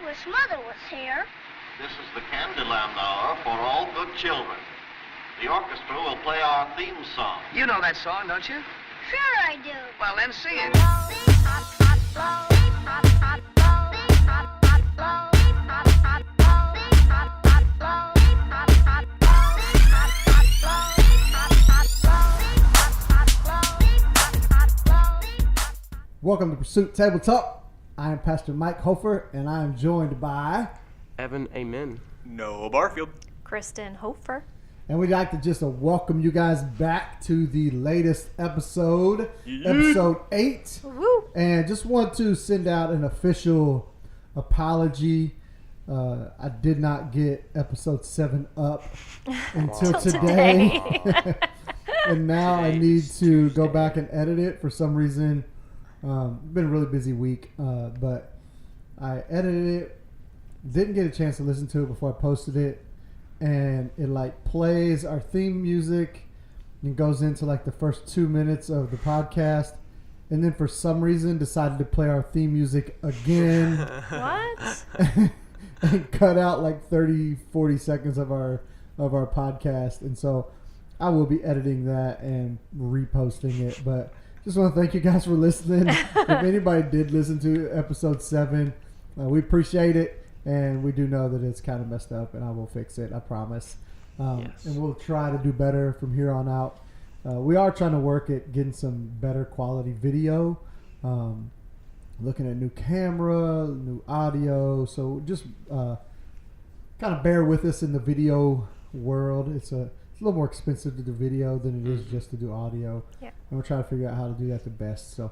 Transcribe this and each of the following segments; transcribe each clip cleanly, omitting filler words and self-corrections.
wish Mother was here. This is the Candyland Hour for all good children. The orchestra will play our theme song. You know that song, don't you? Sure I do. Well, then sing it. Welcome to Pursuit Table Talk. I am Pastor Mike Hofer, and I am joined by Evan Amen. Noah Barfield. Kristen Hofer. And we'd like to just welcome you guys back to the latest episode, episode 8. Woo. And just want to send out an official apology. I did not get episode 7 up until today. And now I need to go back and edit it for some reason. Been a really busy week, but I edited it. Didn't get a chance to listen to it before I posted it. And it like plays our theme music and goes into like the first 2 minutes of the podcast, and then for some reason decided to play our theme music again. What? And cut out like 40 seconds of our podcast. And so I will be editing that and reposting it. But just want to thank you guys for listening. If anybody did listen to episode 7, we appreciate it. And we do know that it's kind of messed up, and I will fix it, I promise. Yes. And we'll try to do better from here on out. We are trying to work at getting some better quality video, looking at new camera, new audio. So just kind of bear with us in the video world. It's a little more expensive to do video than it is just to do audio. Yeah. And we're trying to figure out how to do that the best. So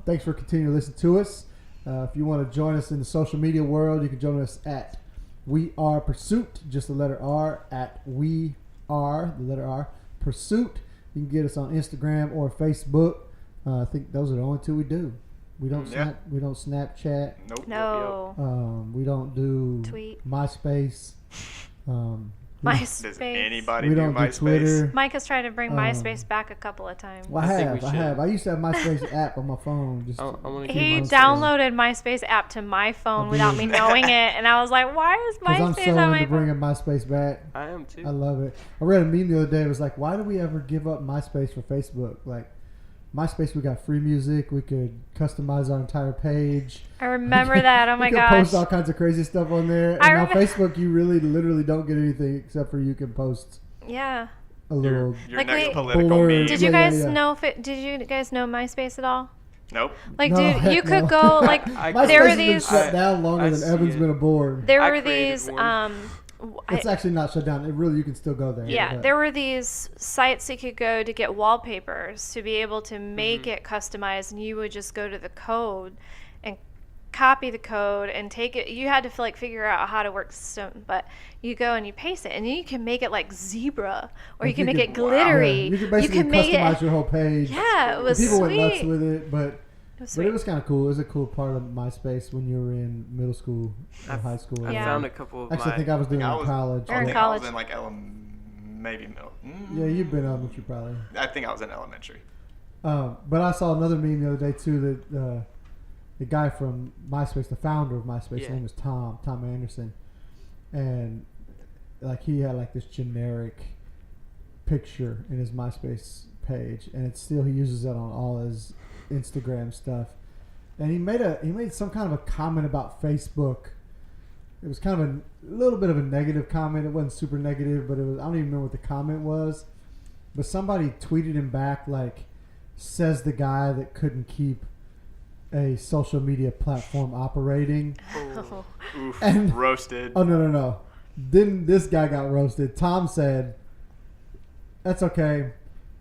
thanks for continuing to listen to us. If you want to join us in the social media world, you can join us at We Are Pursuit, just the letter R, at We Are, the letter R, Pursuit. You can get us on Instagram or Facebook. I think those are the only two we do. We don't we don't Snapchat. Nope. No. We don't do Tweet. MySpace. MySpace. Does anybody We do don't do MySpace? Twitter. Mike has tried to bring MySpace back a couple of times. Well, I I think we should. have. I used to have MySpace app on my phone. Just I want to He keep downloaded MySpace app to my phone without me knowing it, and I was like, "Why is because I'm MySpace so on my into phone?" bringing MySpace back. I am too. I love it. I read a meme the other day. It was like, why do we ever give up MySpace for Facebook? Like, MySpace, we got free music. We could customize our entire page. I remember that. Oh my you gosh. can post all kinds of crazy stuff on there. And I on remember- Facebook, you really, literally don't get anything except for you can post Yeah. a little. Your Like, next wait, political Board. meme. Did you Yeah, guys yeah. know? Did you guys know MySpace at all? Nope. Like, No, dude, heck you could no. go like I- there MySpace were has been these. shut down longer I than see Evan's it. been aboard. There I were created these. one. It's actually not shut down. It really, you can still go there. Yeah, but- there were these sites you could go to get wallpapers to be able to make Mm-hmm. it customized, and you would just go to the code and copy the code and take it. You had to like figure out how to work the system, but you go and you paste it, and then you can make it like zebra, or you Like, can make it yeah, glittery. you can basically make customize it. your whole page. Yeah, it was People sweet. went nuts with it, but It was But it sweet. was kind of cool. It was a cool part of MySpace when you were in middle school or high school. I Yeah. found a couple of Actually, I think I was doing it I in was- college. Or in think college. I was in like maybe middle. Yeah, you've been elementary probably. I think I was in elementary. But I saw another meme the other day too that the guy from MySpace, the founder of MySpace, his Yeah. name is Tom Anderson, and like he had like this generic picture in his MySpace page, and it's still he uses it on all his Instagram stuff. And he made some kind of a comment about Facebook. It was kind of a little bit of a negative comment. It wasn't super negative, but it was, I don't even remember what the comment was. But somebody tweeted him back like, says the guy that couldn't keep a social media platform operating. Oh. Oof, And- roasted. Oh, no. Then this guy got roasted. Tom said, that's okay.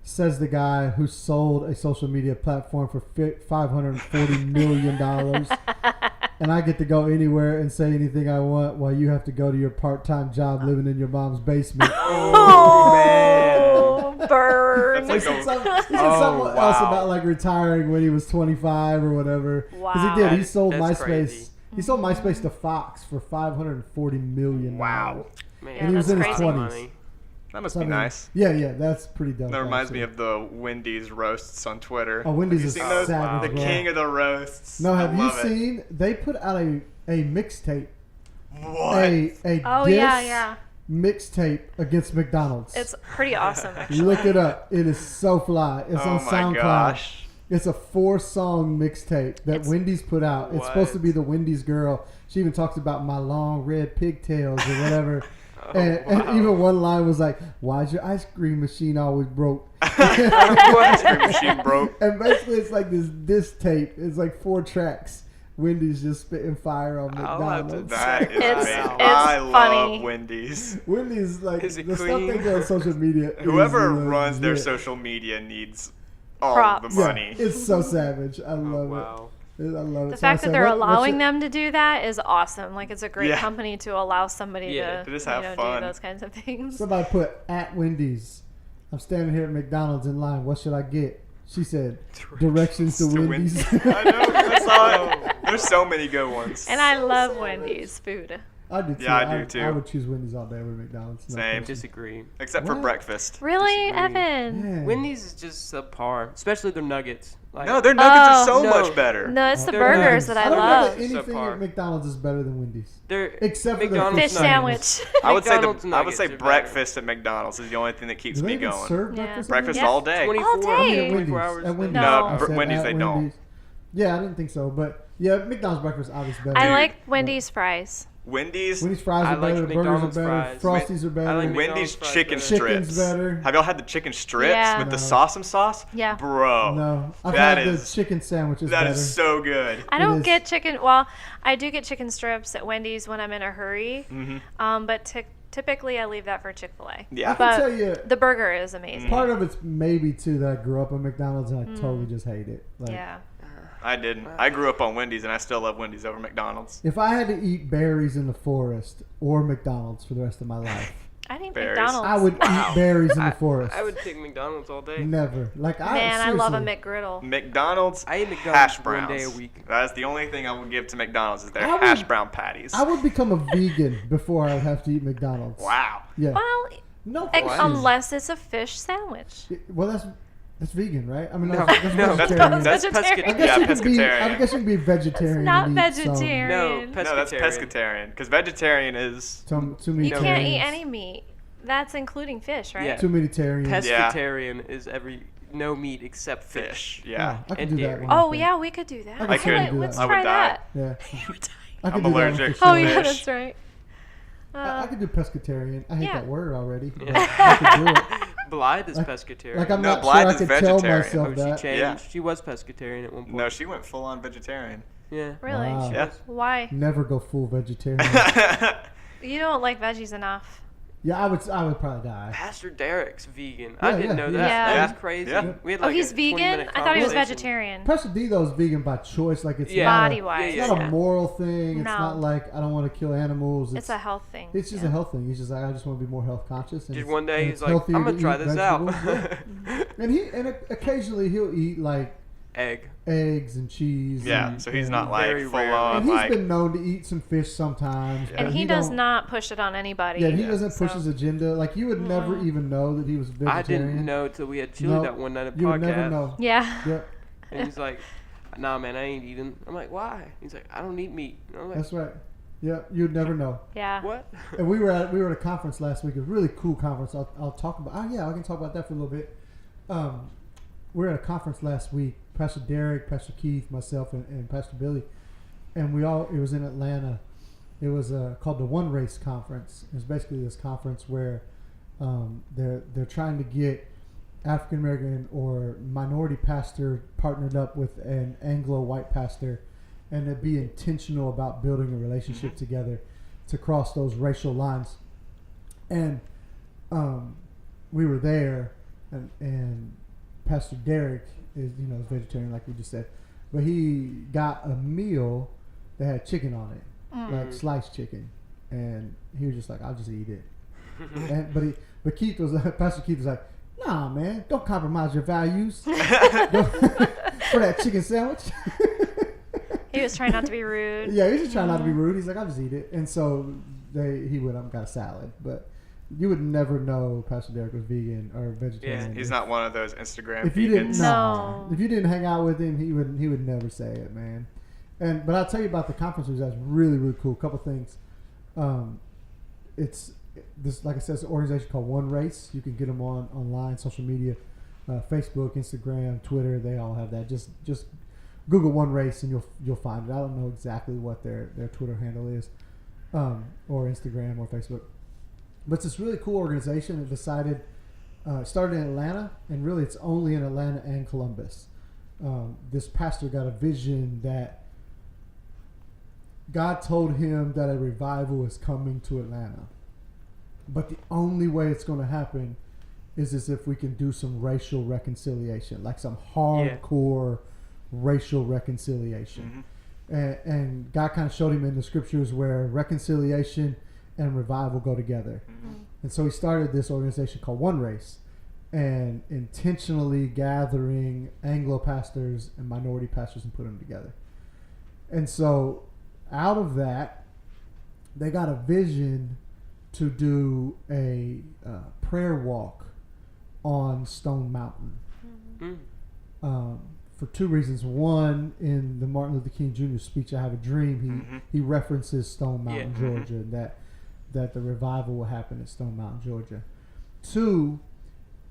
Says the guy who sold a social media platform for $540 million. And I get to go anywhere and say anything I want while you have to go to your part-time job living in your mom's basement. Oh, burn. That's He like said a- something else wow. about like retiring when he was 25 or whatever. Because Wow. he did. He That's sold MySpace. crazy. He sold MySpace to Fox for $540 million. Wow. Man, Yeah, And he was in his that's 20s. money. That must So, be I mean, nice. Yeah, that's pretty dope. That reminds me actually. of the Wendy's roasts on Twitter. Oh, Wendy's Have you is seen those? savage, The bro. king of the roasts. No, have I you love it. seen? They put out a mixtape What? a Oh diss yeah. mixtape against McDonald's. It's pretty awesome actually. Look it up. It is so fly. It's Oh on my SoundCloud. gosh. It's a 4-song mixtape that It's- Wendy's put out. It's supposed to What? be the Wendy's girl. She even talks about my long red pigtails or whatever. and wow. even one line was like, "Why's your ice cream machine always broke?" Ice cream machine broke. And basically, it's like this tape. It's like 4 tracks. Wendy's just spitting fire on I'll have to- McDonald's. That is It's- amazing. it's I love funny. Wendy's. Wendy's like Is the it stuff clean? they do on social media. Whoever is runs their legit. social media needs all Props. the Yeah, money. it's so savage. I Oh, love wow. it. I love it. The So I fact that said, they're what allowing should- them to do that is awesome. Like it's a great Yeah. company to allow somebody Yeah, to just to have do fun. those kinds of things. Somebody put at Wendy's. I'm standing here at McDonald's in line. What should I get? She said, directions to Wendy's. I know. I saw it. There's so many good ones. And I love Wendy's food. I do too. Yeah, I do too. I would choose Wendy's all day over McDonald's. No Same. question. Disagree. Except for What? breakfast. Really, Disagree. Evan? Yeah. Wendy's is just subpar, especially their nuggets. Like, No, their nuggets are so No. much better. No, it's the They're burgers nuggets. that I I don't know love. that anything Subpar. at McDonald's is better than Wendy's. they're Except for the McDonald's Fish nuggets. sandwich. I would say McDonald's I would nuggets say are better. breakfast at McDonald's is the only thing that keeps Do they me even going. serve Yeah. breakfast? at Breakfast Wendy's? all day. 24 All day. I mean, at 24 Wendy's. hours. At Wendy's. No. I said Wendy's at they don't. Wendy's. Yeah, I didn't think so, but yeah, McDonald's breakfast obviously better. I Dude. like Wendy's fries. Wendy's. Wendy's fries I are like better. The burgers are McDonald's better. fries. Frosties are better. I like Wendy's McDonald's fries chicken better. Chicken's strips. better. Have y'all had the chicken strips Yeah. with the No. sauce? Yeah. Bro. No, I've That had is- the chicken sandwiches That better. is so good. I It don't is. get chicken. Well, I do get chicken strips at Wendy's when I'm in a hurry. Mm-hmm. But typically I leave that for Chick-fil-A. Yeah. I can But tell you, the burger is amazing. part of it's maybe too that I grew up at McDonald's and I totally just hate it. Like, Yeah. I didn't. I grew up on Wendy's and I still love Wendy's over McDonald's. if I had to eat berries in the forest or McDonald's for the rest of my life, I think Berries. McDonald's. I would eat berries in the forest. I would pick McDonald's all day. Never. Like Man, I love a seriously, McGriddle. McDonald's I eat McDonald's hash one browns. day a week. That's the only thing I would give to McDonald's is their I would- hash brown patties. I would become a vegan before I would have to eat McDonald's. Wow. Yeah. Well, No. ex- question. unless it's a fish sandwich. Well, that's vegan, right? I mean, No, that's no, That's vegetarian. that's Vegetarian. I pescatarian. guess Yeah, you could be. I pescatarian. guess you could be vegetarian. Not and eat some- vegetarian. No, No, that's pescatarian. Because vegetarian is Too many. You can't eat tarians. any meat. That's including fish, right? Yeah. Too many tarians. Pescatarian is no meat except fish. fish. Yeah. I could And do that dairy. one. I Oh think. yeah, we could do that. I could Let's do let's that. I would try die. that. Yeah. I I'm could do that one allergic for to Oh sure. yeah, fish. that's right. I could do pescatarian. I hate Yeah. that word already. but Yeah. I could do it. Blythe is Like- pescatarian. Like I'm No, not Blythe sure I is could tell vegetarian. myself Oh, she that. changed. Yeah. She was pescatarian at one point. No, she went full on vegetarian. Yeah. Really? Wow. Yeah. Why? Never go full vegetarian. You don't like veggies enough. Yeah, I would probably die. Pastor Derek's vegan. I Yeah, didn't yeah, know yeah. that. Yeah. That was crazy. Yeah. We had Oh, like he's a vegan? 20-minute I thought he was conversation. vegetarian. Pastor D though is vegan by choice. Like it's Yeah. not Body a, wise. it's Yeah, not yeah. a moral thing. It's No. not like I don't want to kill animals. It's a health thing. It's just yeah. a health thing. He's just like I just want to be more health conscious. And Just it's- one day and he's it's like, healthier I'm gonna to try eat this out. vegetables. Yeah. And occasionally he'll eat like Egg. eggs and cheese. Yeah, and, so he's and- not like Very full rarely. on And he's like. been known to eat some fish sometimes. And but he does don't- not push it on anybody. Yeah, he doesn't push so- his agenda. Like you would never even know that he was vegetarian. I didn't know till we had chili No, that one night at You podcast. would never know. Yeah. Yep, And he's like, nah, man, I ain't eating. I'm like, why? He's like, I don't eat meat. And I'm like, that's right. Yeah, you'd never know. Yeah. what? And we were at a conference last week. A really cool conference. I'll talk about. Oh yeah, I can talk about that for a little bit. We were at a conference last week. Pastor Derek, Pastor Keith, myself, and Pastor Billy, and it was in Atlanta. It was called the One Race Conference. It was basically this conference where they're trying to get African American or minority pastor partnered up with an Anglo white pastor, and to be intentional about building a relationship together to cross those racial lines. And we were there, and Pastor Derek is is vegetarian like we just said, but he got a meal that had chicken on it, like sliced chicken, and he was just like, I'll just eat it. But Keith was Pastor Keith was like, nah man, don't compromise your values for that chicken sandwich. He was trying not to be rude. Yeah, he's just trying not to be rude. He's like, I'll just eat it. And so he went up and got a salad. But you would never know Pastor Derek was vegan or vegetarian. He's not one of those Instagram If you didn't vegans. know, No. if you didn't hang out with him, he would never say it, man. But I'll tell you about the conference. It was really really cool. A couple things. It's this, like I said, it's an organization called One Race. You can get them online, social media, Facebook, Instagram, Twitter. They all have that. Just Google One Race and you'll find it. I don't know exactly what their Twitter handle is, or Instagram or Facebook, but it's this really cool organization that decided. Started in Atlanta, and really it's only in Atlanta and Columbus. This pastor got a vision that God told him that a revival is coming to Atlanta. But the only way it's going to happen is as if we can do some racial reconciliation, like some hardcore racial reconciliation. And God kind of showed him in the scriptures where reconciliation and revival go together. And so he started this organization called One Race, and intentionally gathering Anglo pastors and minority pastors and put them together. And so out of that, they got a vision to do a prayer walk on Stone Mountain. For two reasons. One, in the Martin Luther King Jr. speech, I Have a Dream, he references Stone Mountain, Georgia, and that the revival will happen at Stone Mountain, Georgia. Two,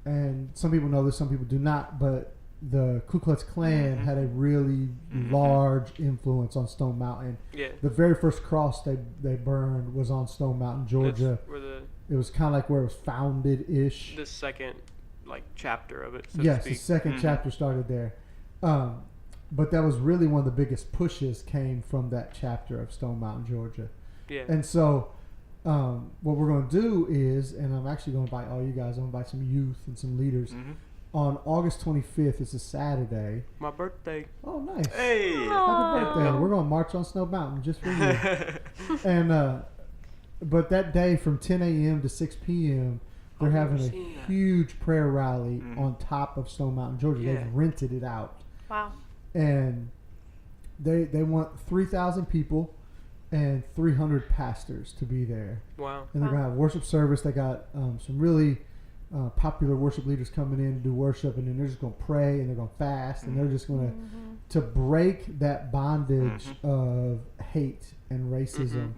and some people know this, some people do not, but the Ku Klux Klan had a really large influence on Stone Mountain. The very first cross they burned was on Stone Mountain, Georgia. It was kind of like where it was founded-ish. The second, chapter of it, so yes, to the speak. second chapter started there. But that was really one of the biggest pushes came from that chapter of Stone Mountain, Georgia. And so what we're going to do is, and I'm actually going to invite all you guys, I'm going to invite some youth and some leaders. On August 25th, it's a Saturday. My birthday. Oh, nice. Hey. Happy birthday. We're going to march on Snow Mountain just for you. And but that day from 10 a.m. to 6 p.m., they're having a huge prayer rally on top of Stone Mountain, Georgia. They've rented it out. Wow. And they want 3,000 people and 300 pastors to be there. Wow. And they're going to have worship service. They got some really popular worship leaders coming in to do worship, and then they're just going to pray and they're going to fast, and they're just going to break that bondage of hate and racism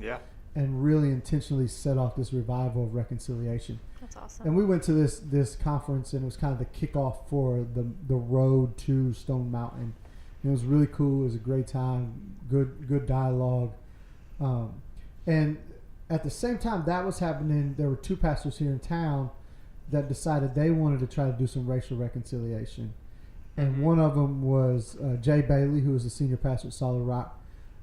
and really intentionally set off this revival of reconciliation. That's awesome. And we went to this conference, and it was kind of the kickoff for the road to Stone Mountain. And it was really cool. It was a great time, good dialogue. And at the same time that was happening, there were two pastors here in town that decided they wanted to try to do some racial reconciliation. And one of them was Jay Bailey, who was the senior pastor at Solid Rock.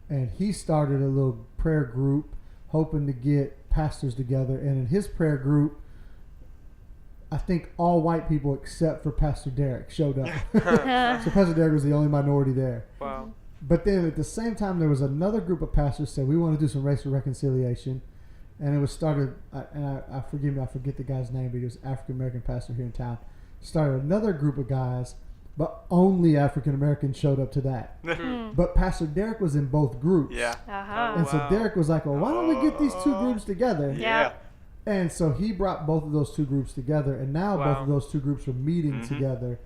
And he started a little prayer group hoping to get pastors together. And in his prayer group, I think all white people except for Pastor Derek showed up. So Pastor Derek was the only minority there. Wow. But then at the same time, there was another group of pastors said, we want to do some racial reconciliation. And it was started, I forgive me, I forget the guy's name, but he was an African-American pastor here in town. Started another group of guys, but only African-Americans showed up to that. But Pastor Derek was in both groups. And so Derek was like, well, why don't we get these two groups together? And so he brought both of those two groups together, and now both of those two groups are meeting together.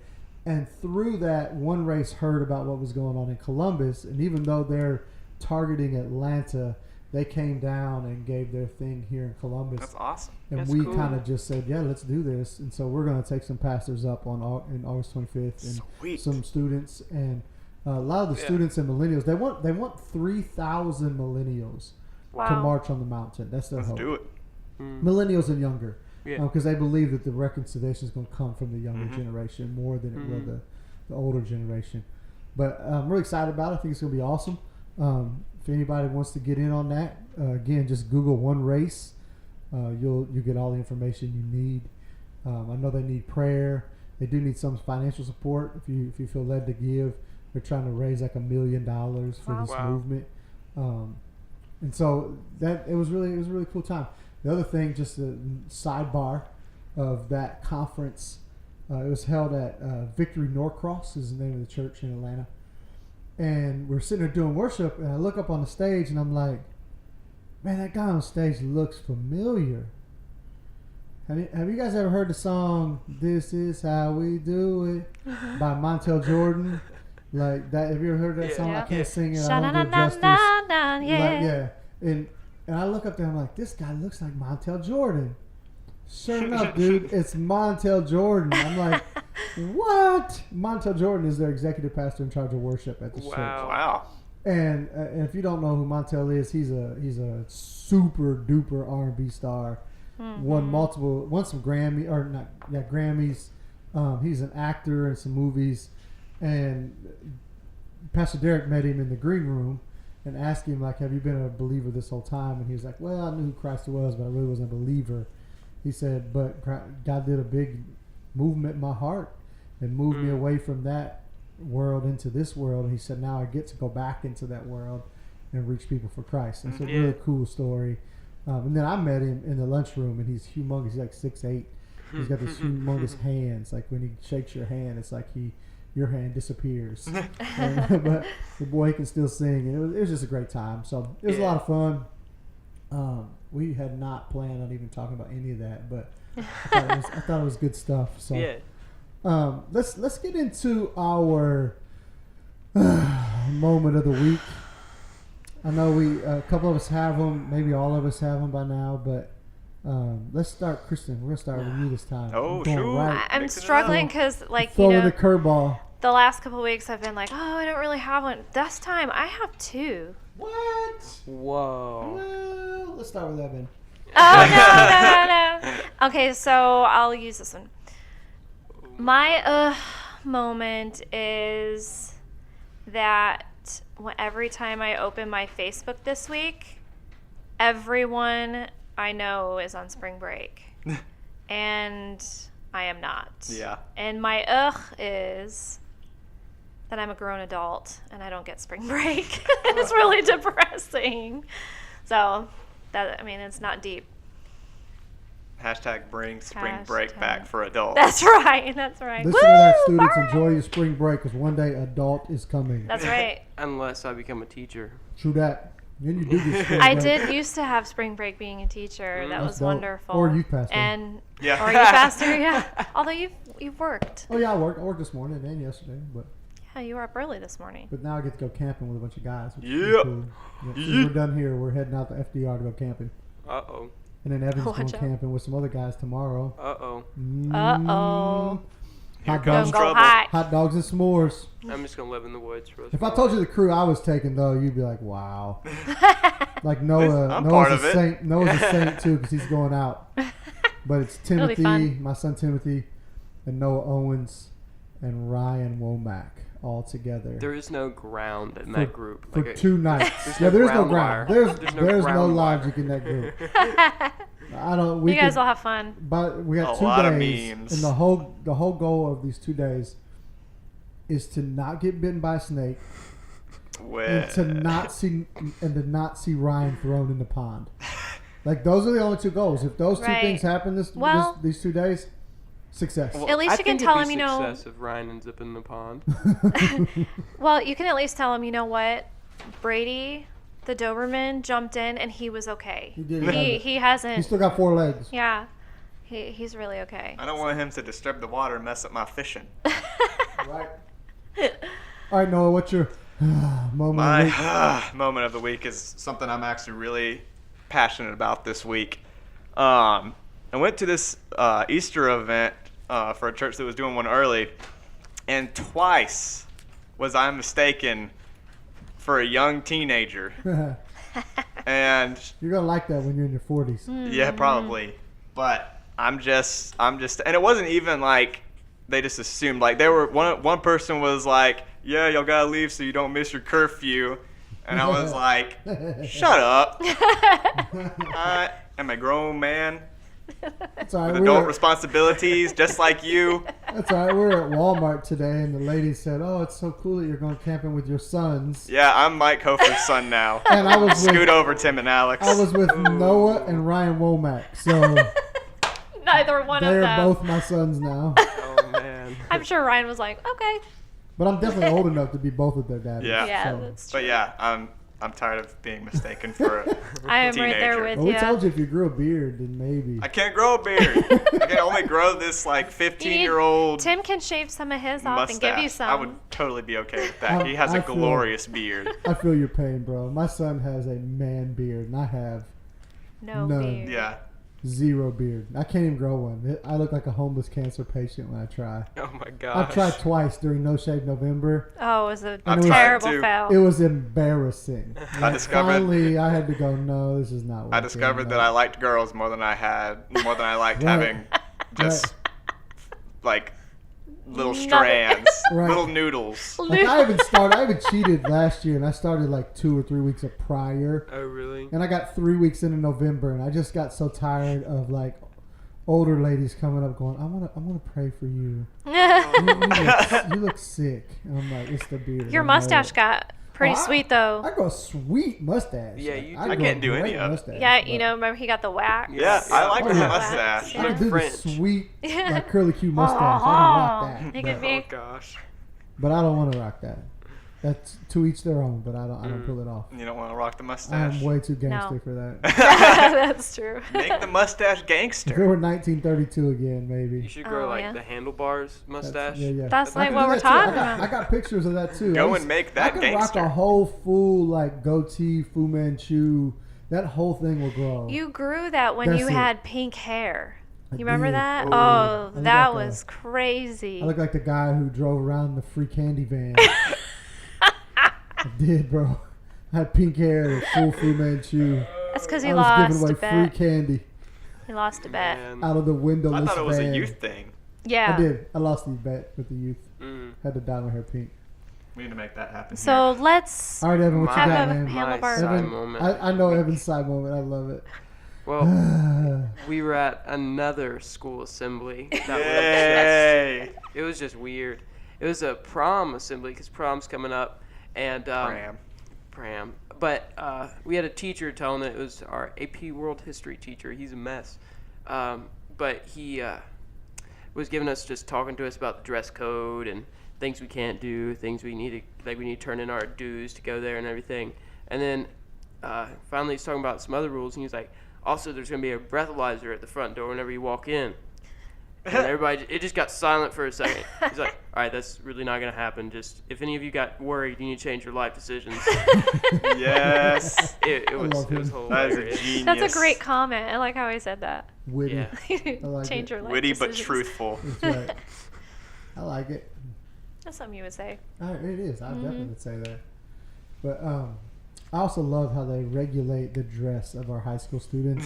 And through that, One Race heard about what was going on in Columbus, and even though they're targeting Atlanta, they came down and gave their thing here in Columbus. That's awesome. And That's we cool. kind of just said, yeah, let's do this. And so we're going to take some pastors up in August 25th and Sweet. some students. And a lot of the students and millennials, they want 3,000 millennials to march on the mountain. That's their hope. Let's do it. Millennials and younger. Yeah. Because they believe that the reconciliation is going to come from the younger generation more than it will the older generation. But I'm really excited about it. I think it's going to be awesome. If anybody wants to get in on that, again, just Google One Race. You'll get all the information you need. I know they need prayer. They do need some financial support. If you feel led to give, they're trying to raise like $1 million for this movement. And so it was a really cool time. The other thing, just a sidebar of that conference, it was held at Victory Norcross is the name of the church in Atlanta. And we're sitting there doing worship, and I look up on the stage, and I'm like, man, that guy on stage looks familiar. Have you guys ever heard the song "This Is How We Do It" by Montel Jordan? Like that. Have you ever heard that song? I can't sing it. I don't do it justice. And I look up there, I'm like, this guy looks like Montel Jordan. Sure enough, dude, it's Montel Jordan. I'm like, what? Montel Jordan is their executive pastor in charge of worship at the church. Wow. And if you don't know who Montel is, he's a super duper R&B star. Won some Grammys. He's an actor in some movies, and Pastor Derek met him in the green room and asked him, like, have you been a believer this whole time? And he was like, well, I knew who Christ was, but I really wasn't a believer. He said, but God did a big movement in my heart and moved me away from that world into this world. And he said, now I get to go back into that world and reach people for Christ. And it's a really cool story. And then I met him in the lunchroom, and he's humongous. He's like 6'8". He's got these humongous hands. Like when he shakes your hand, it's like your hand disappears. But the boy can still sing, and it was just a great time. So it was a lot of fun. We had not planned on even talking about any of that, but I thought it was good stuff. So let's get into our moment of the week. I know a couple of us have them, maybe all of us have them by now, but let's start, Kristen. We're gonna start with you this time. Oh, sure. I'm struggling because, like, throwing the curveball. The last couple of weeks I've been like, oh, I don't really have one. This time I have two. What? Whoa. Well, let's start with that then. Oh, no. Okay, so I'll use this one. My moment is that every time I open my Facebook this week, everyone I know is on spring break. And I am not. Yeah. And my is that I'm a grown adult and I don't get spring break. It's really depressing. So, it's not deep. Hashtag bring spring break back for adults. That's right. Listen to that, students. Enjoy your spring break, because one day adult is coming. That's right. Unless I become a teacher. True that. Then you do get spring I break. did used to have spring break being a teacher. That was dope. wonderful. Or youth pastor. And or Yeah. youth pastor, yeah. Although you've worked. Oh yeah, I worked this morning and yesterday, but Yeah, you were up early this morning. now I get to go camping with a bunch of guys. Which is Yep. cool. Yeah, so we're done here. We're heading out to FDR to go camping. Uh-oh. And then Evan's Watch going out. camping with some other guys tomorrow. Uh-oh. Uh-oh. Hot Don't dogs, go trouble. hot. hot dogs and s'mores. I'm just going to live in the woods for If I told you the crew I was taking, though, you'd be like, "Wow!" Like Noah, I'm Noah's part a of it. saint. Noah's a saint too, because he's going out. But it's It'll be Timothy, fun. my son Timothy, and Noah Owens, and Ryan Womack all together There is no ground in that group. for Like 2 nights. There's Yeah, no there's no ground ground. wire. There's no no ground wire. logic in that group. I don't. We You guys could- will have fun. But we got A 2 lot of days, memes. and the whole goal of these 2 days is to not get bitten by a snake and to not see Ryan thrown in the pond. Like, those are the only 2 goals. If those 2 Right. things happen these 2 days, success. At least you can tell him, success if Ryan ends up in the pond. Well, you can at least tell him, you know what? Brady, the Doberman, jumped in and he was okay. He did. He hasn't. He's still got 4 legs. Yeah. He's really okay. I don't want him to disturb the water and mess up my fishing. Right. All right, Noah, what's your moment of the week? My moment of the week is something I'm actually really passionate about this week. I went to this Easter event for a church that was doing one early, and twice was I mistaken for a young teenager. And You're gonna like that when you're in your 40s. yeah, probably. But I'm just, and it wasn't even like they just assumed. Like, they were one person was like, "Yeah, y'all gotta leave so you don't miss your curfew," and I was like, "Shut up! I am a grown man That's all right. with adult responsibilities, just like you." That's all right. We were at Walmart today, and the lady said, "Oh, it's so cool that you're going camping with your sons." Yeah, I'm Mike Hofer's son now. And I was Scoot with, over, Tim and Alex. I was with Noah and Ryan Womack, so Neither one of they're them. both my sons now. Oh, man. I'm sure Ryan was like, okay. But I'm definitely old enough to be both of their daddies. Yeah. Yeah, so. that's true. But yeah, I'm tired of being mistaken for a I am right there teenager. with Well, we you. told you if you grew a beard, then maybe. I can't grow a beard. I can only grow this like 15-year-old Tim can shave some of his off mustache. and give you some. I would totally be okay with that. He has I a feel- glorious beard. I feel your pain, bro. My son has a man beard, and I have No None. beard. Yeah. Zero beard. I can't even grow one. I look like a homeless cancer patient when I try. Oh my gosh. I've tried twice during No Shave November. Oh, it was a I've tried terrible too. fail. It was embarrassing. I discovered- Finally, I had to go, no, this is not working. I discovered that I liked girls more than I liked Right. having just like little strands, Right. little noodles. Like, I even cheated last year, and I started like 2 or 3 weeks of prior. Oh really? And I got 3 weeks into November, and I just got so tired of like older ladies coming up going, I want to pray for you. You look sick. And I'm like, it's the beard. Your I know mustache it. got pretty sweet though. I got a sweet mustache. Yeah, you I do. I got can't a do any great of it. mustache, Yeah, but you know, remember he got the wax? Yeah, I like Oh, the yeah. mustache. I Yeah. can do the French. sweet, like curly Q mustache. I can rock that. It but- could Oh be. gosh. But I don't want to rock that. That's to each their own. But I don't pull it off. You don't want to rock the mustache. I'm way too gangster No. for that. That's true. Make the mustache If it gangster. were 1932 again, You maybe. should grow Oh, like yeah. the handlebars That's- mustache. Yeah. That's I like can what do we're that, too. I talking got- about. I got pictures of that too. Go I used- and make I that could gangster. rock a whole full like goatee, Fu Manchu. That whole thing will grow. You grew that when you That's it. had pink hair. I You remember did. that? Ooh. Oh, I look that like was crazy. I look like the guy who drove around the free candy van. I did, bro. I had pink hair, full Fu Manchu. That's because he I was lost a giving away free bet. candy He lost a bet. Man. out of the windowless I thought it was van. a youth thing. Yeah. I did. I lost the bet with the youth. Mm. Had to dye my hair pink. We need to make that happen. So let's All right, Evan, what you have got, a man? handlebar. Side Evan, moment. I know Evan's side moment. I love it. Well, we were at another school assembly. Yay! It was just weird. It was a prom assembly because prom's coming up, and pram. But we had a teacher telling it was our AP World History teacher. He's a mess, but he was giving us just talking to us about the dress code and things we can't do, things we need to turn in our dues to go there and everything. And then finally he's talking about some other rules, and he's like, also there's gonna be a breathalyzer at the front door whenever you walk in. And everybody, it just got silent for a second. He's like, all right, that's really not going to happen. Just, if any of you got worried, you need to change your life decisions. Yes. It was love him. That is hilarious. a genius. That's a great comment. I like how he said that. Witty. Yeah. like Change it. your life Witty but decisions. truthful. That's right. I like it. That's something you would say. It is. I definitely would say that. But I also love how they regulate the dress of our high school students,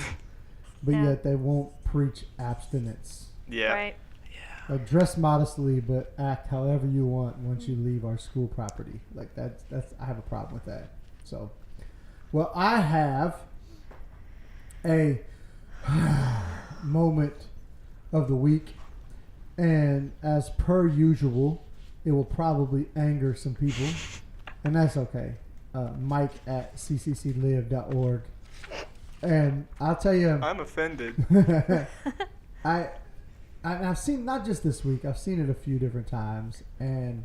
but Yeah. yet they won't preach abstinence. Yeah. Right. Like dress modestly, but act however you want once you leave our school property. Like that's I have a problem with that. So, well, I have a moment of the week, and as per usual, it will probably anger some people, and that's okay. Mike at ccclive.org, and I'll tell you, I'm offended. I've seen, not just this week, I've seen it a few different times, and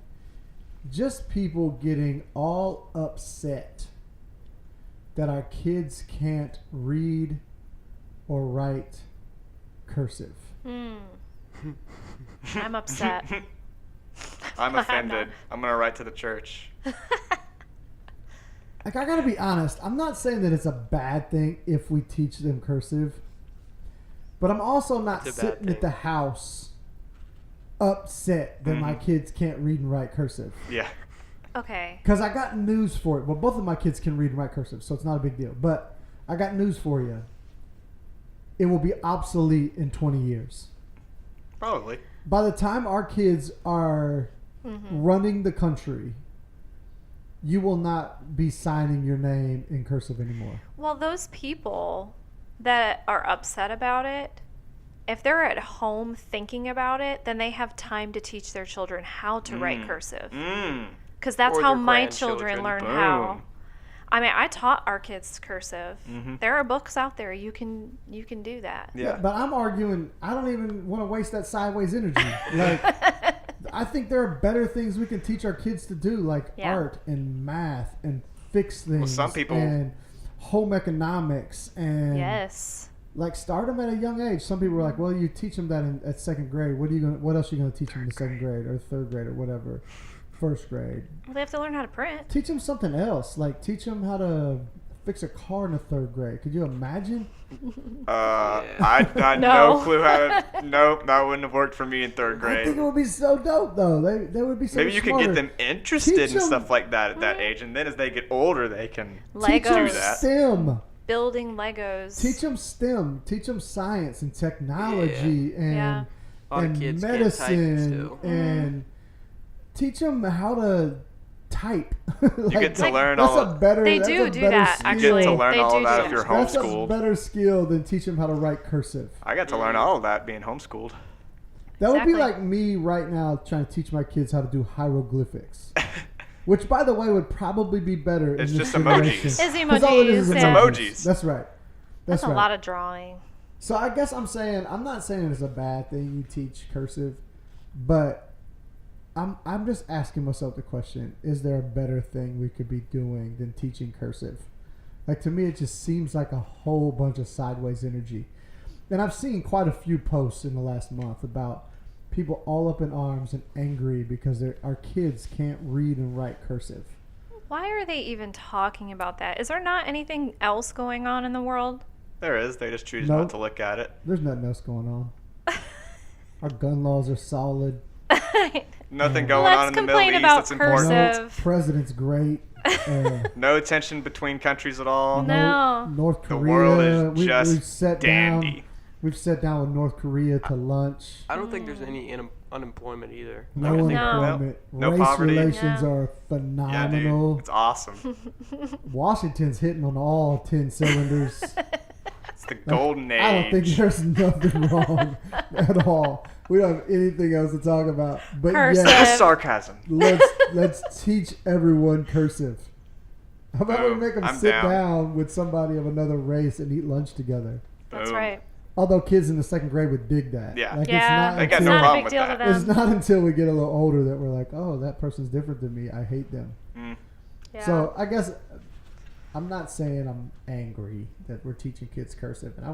just people getting all upset that our kids can't read or write cursive. I'm upset. I'm offended. I'm going to write to the church. Like, I gotta be honest, I'm not saying that it's a bad thing if we teach them cursive, but I'm also not It's a bad sitting at thing. the house upset that my kids can't read and write cursive. Yeah. Okay. Because I got news for it. Well, both of my kids can read and write cursive, so it's not a big deal. But I got news for you. It will be obsolete in 20 years. Probably. By the time our kids are running the country, you will not be signing your name in cursive anymore. Well, those people that are upset about it, if they're at home thinking about it, then they have time to teach their children how to write cursive. Because that's Or how their my children grandchildren. learn how. Boom. I mean, I taught our kids cursive. There are books out there you can do that. Yeah. But I'm arguing, I don't even want to waste that sideways energy. Like, I think there are better things we can teach our kids to do, like Yeah. art and math and fix things. some people- and home economics and Yes. like start them at a young age. Some people are like, well, you teach them that at second grade. What else are you going to teach them in the second grade or third grade or whatever, first grade? Well, they have to learn how to print. Teach them something else. Like teach them how to fix a car in the 3rd grade. Could you imagine? I had No. no clue how to. Nope, that wouldn't have worked for me in 3rd I grade. think it would be so dope though. They would be so Maybe you could smarter. get them interested Teach in them- stuff like that at that age, and then as they get older, they can Teach them do that. STEM. Building Legos. Teach them STEM. Teach them science and technology and Yeah. A lot of and kids can't type medicine still. and teach them how to type. You get to learn that's all. a better. They that's do a do better that, skill. You get to actually. learn They all do of that do if you're that. That's a homeschooled. better skill than teach them how to write cursive. I got to learn all of that being homeschooled. That would be Exactly. like me right now trying to teach my kids how to do hieroglyphics. Which, by the way, would probably be better It's in this just emojis. generation. It's 'Cause all it is emojis, It's yeah. emojis. That's right. That's a right. lot of drawing. So I guess I'm not saying it's a bad thing you teach cursive, but I'm just asking myself the question, is there a better thing we could be doing than teaching cursive? Like, to me, it just seems like a whole bunch of sideways energy. And I've seen quite a few posts in the last month about people all up in arms and angry because our kids can't read and write cursive. Why are they even talking about that? Is there not anything else going on in the world? There is. They just choose Nope. not to look at it. There's nothing else going on. Our gun laws are solid. Nothing going Let's on in the Middle complain East about that's important. cursive. President's great. No tension between countries at all. No. North The Korea. world is we've just sat dandy. down. We've sat down with North Korea to lunch. I don't think there's any unemployment either. No Like, I think- unemployment. No Race poverty. relations Yeah. are Yeah, dude. phenomenal. It's awesome. Washington's hitting on all 10 cylinders. It's the golden age. I don't think there's nothing wrong at all. We don't have anything else to talk about. But Cursive. That's yes, sarcasm. let's teach everyone cursive. How about we Boom. make them I'm sit down. down with somebody of another race and eat lunch together? That's Boom. right. Although kids in the 2nd grade would dig that. Yeah. Like, Yeah. They got It's no not a problem big with deal that. to It's them. not until we get a little older that we're like, oh, that person's different than me. I hate them. Mm. Yeah. So I guess I'm not saying I'm angry that we're teaching kids cursive, and I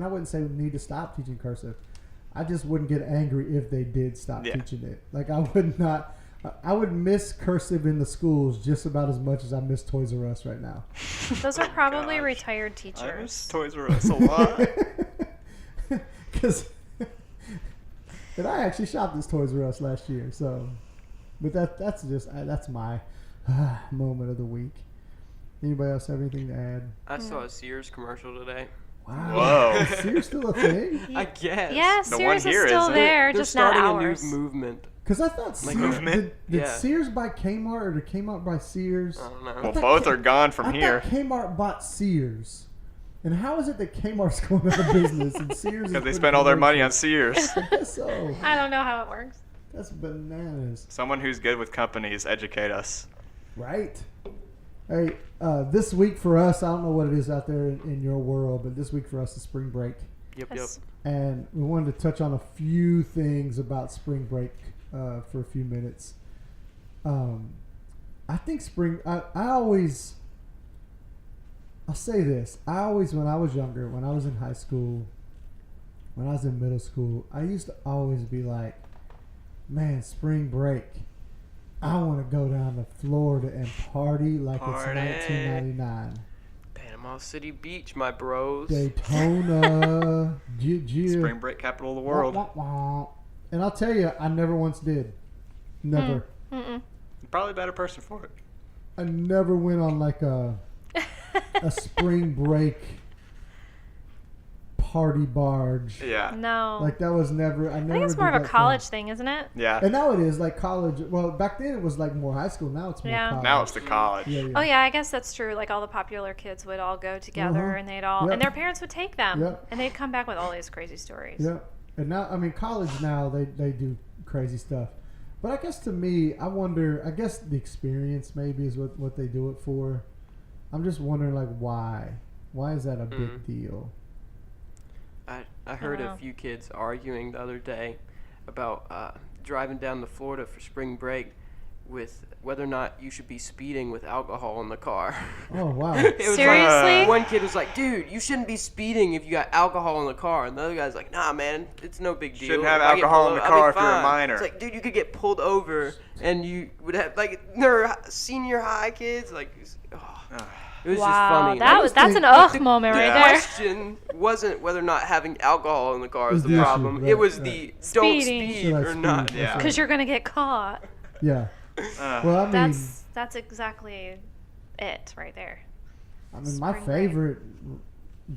wouldn't say we need to stop teaching cursive. I just wouldn't get angry if they did stop Yeah. teaching it. Like, I would miss cursive in the schools just about as much as I miss Toys R Us right now. Those are probably gosh. retired I miss teachers. Toys R Us a lot. Because and I actually shopped at Toys R Us last year, so. But that's my moment of the week. Anybody else have anything to add? I saw a Sears commercial today. Wow. Whoa. Is Sears still a thing? I guess. Yeah, The Sears one is here still isn't. there, They're just not starting ours. a new movement. Because I thought Like Sears, movement? did Yeah. Sears buy Kmart or did Kmart buy Sears? I don't know. Well, thought both K- are gone from I here. thought Kmart bought Sears. And how is it that Kmart's going out of business and Sears is Because they putting spent all their money on commercials? Sears. I guess so. I don't know how it works. That's bananas. Someone who's good with companies, educate us. Right. Hey, this week for us, I don't know what it is out there in your world, but this week for us is spring break. Yep, Yes. And we wanted to touch on a few things about spring break for a few minutes. I think I'll say this. When I was younger, when I was in high school, when I was in middle school, I used to always be like, man, spring break. I want to go down to Florida and party like Party. it's 1999. Panama City Beach, my bros. Daytona, Spring break capital of the world. Wah, wah, wah. And I'll tell you, I never once did. Never. Mm-mm. Probably a better person for it. I never went on like a spring break party barge. Yeah. No. Like that was never. I think it's more of a college thing, isn't it? Yeah. And now it is like college. Well, back then it was like more high school. Now it's more Yeah. college. Now it's the college. Yeah, yeah. Oh yeah, I guess that's true. Like all the popular kids would all go together, Uh-huh. and they'd all, Yep. and their parents would take them, Yep. and they'd come back with all these crazy stories. Yeah. And now, I mean, college now they do crazy stuff. But I guess to me, I wonder. I guess the experience maybe is what they do it for. I'm just wondering like why. Why is that a big deal? I heard know. a few kids arguing the other day about driving down to Florida for spring break with whether or not you should be speeding with alcohol in the car. Oh wow. It was Seriously? Like, one kid was like, dude, you shouldn't be speeding if you got alcohol in the car. And the other guy's like, nah, man, it's no big deal. Shouldn't have If I get alcohol pulled in the over, I'll car be if you're a fine." minor. It's like, dude, you could get pulled over and you would have, like, they're senior high kids. Like, oh. It was just Wow, funny. that's an moment right The there. question wasn't whether or not having alcohol in the car was It's the the problem. issue, It right, was right. the don't Speeding. speed Should I or speed? not. Yeah. Because you're gonna get caught. Yeah. Well, I mean, That's exactly it right there. my spring break. favorite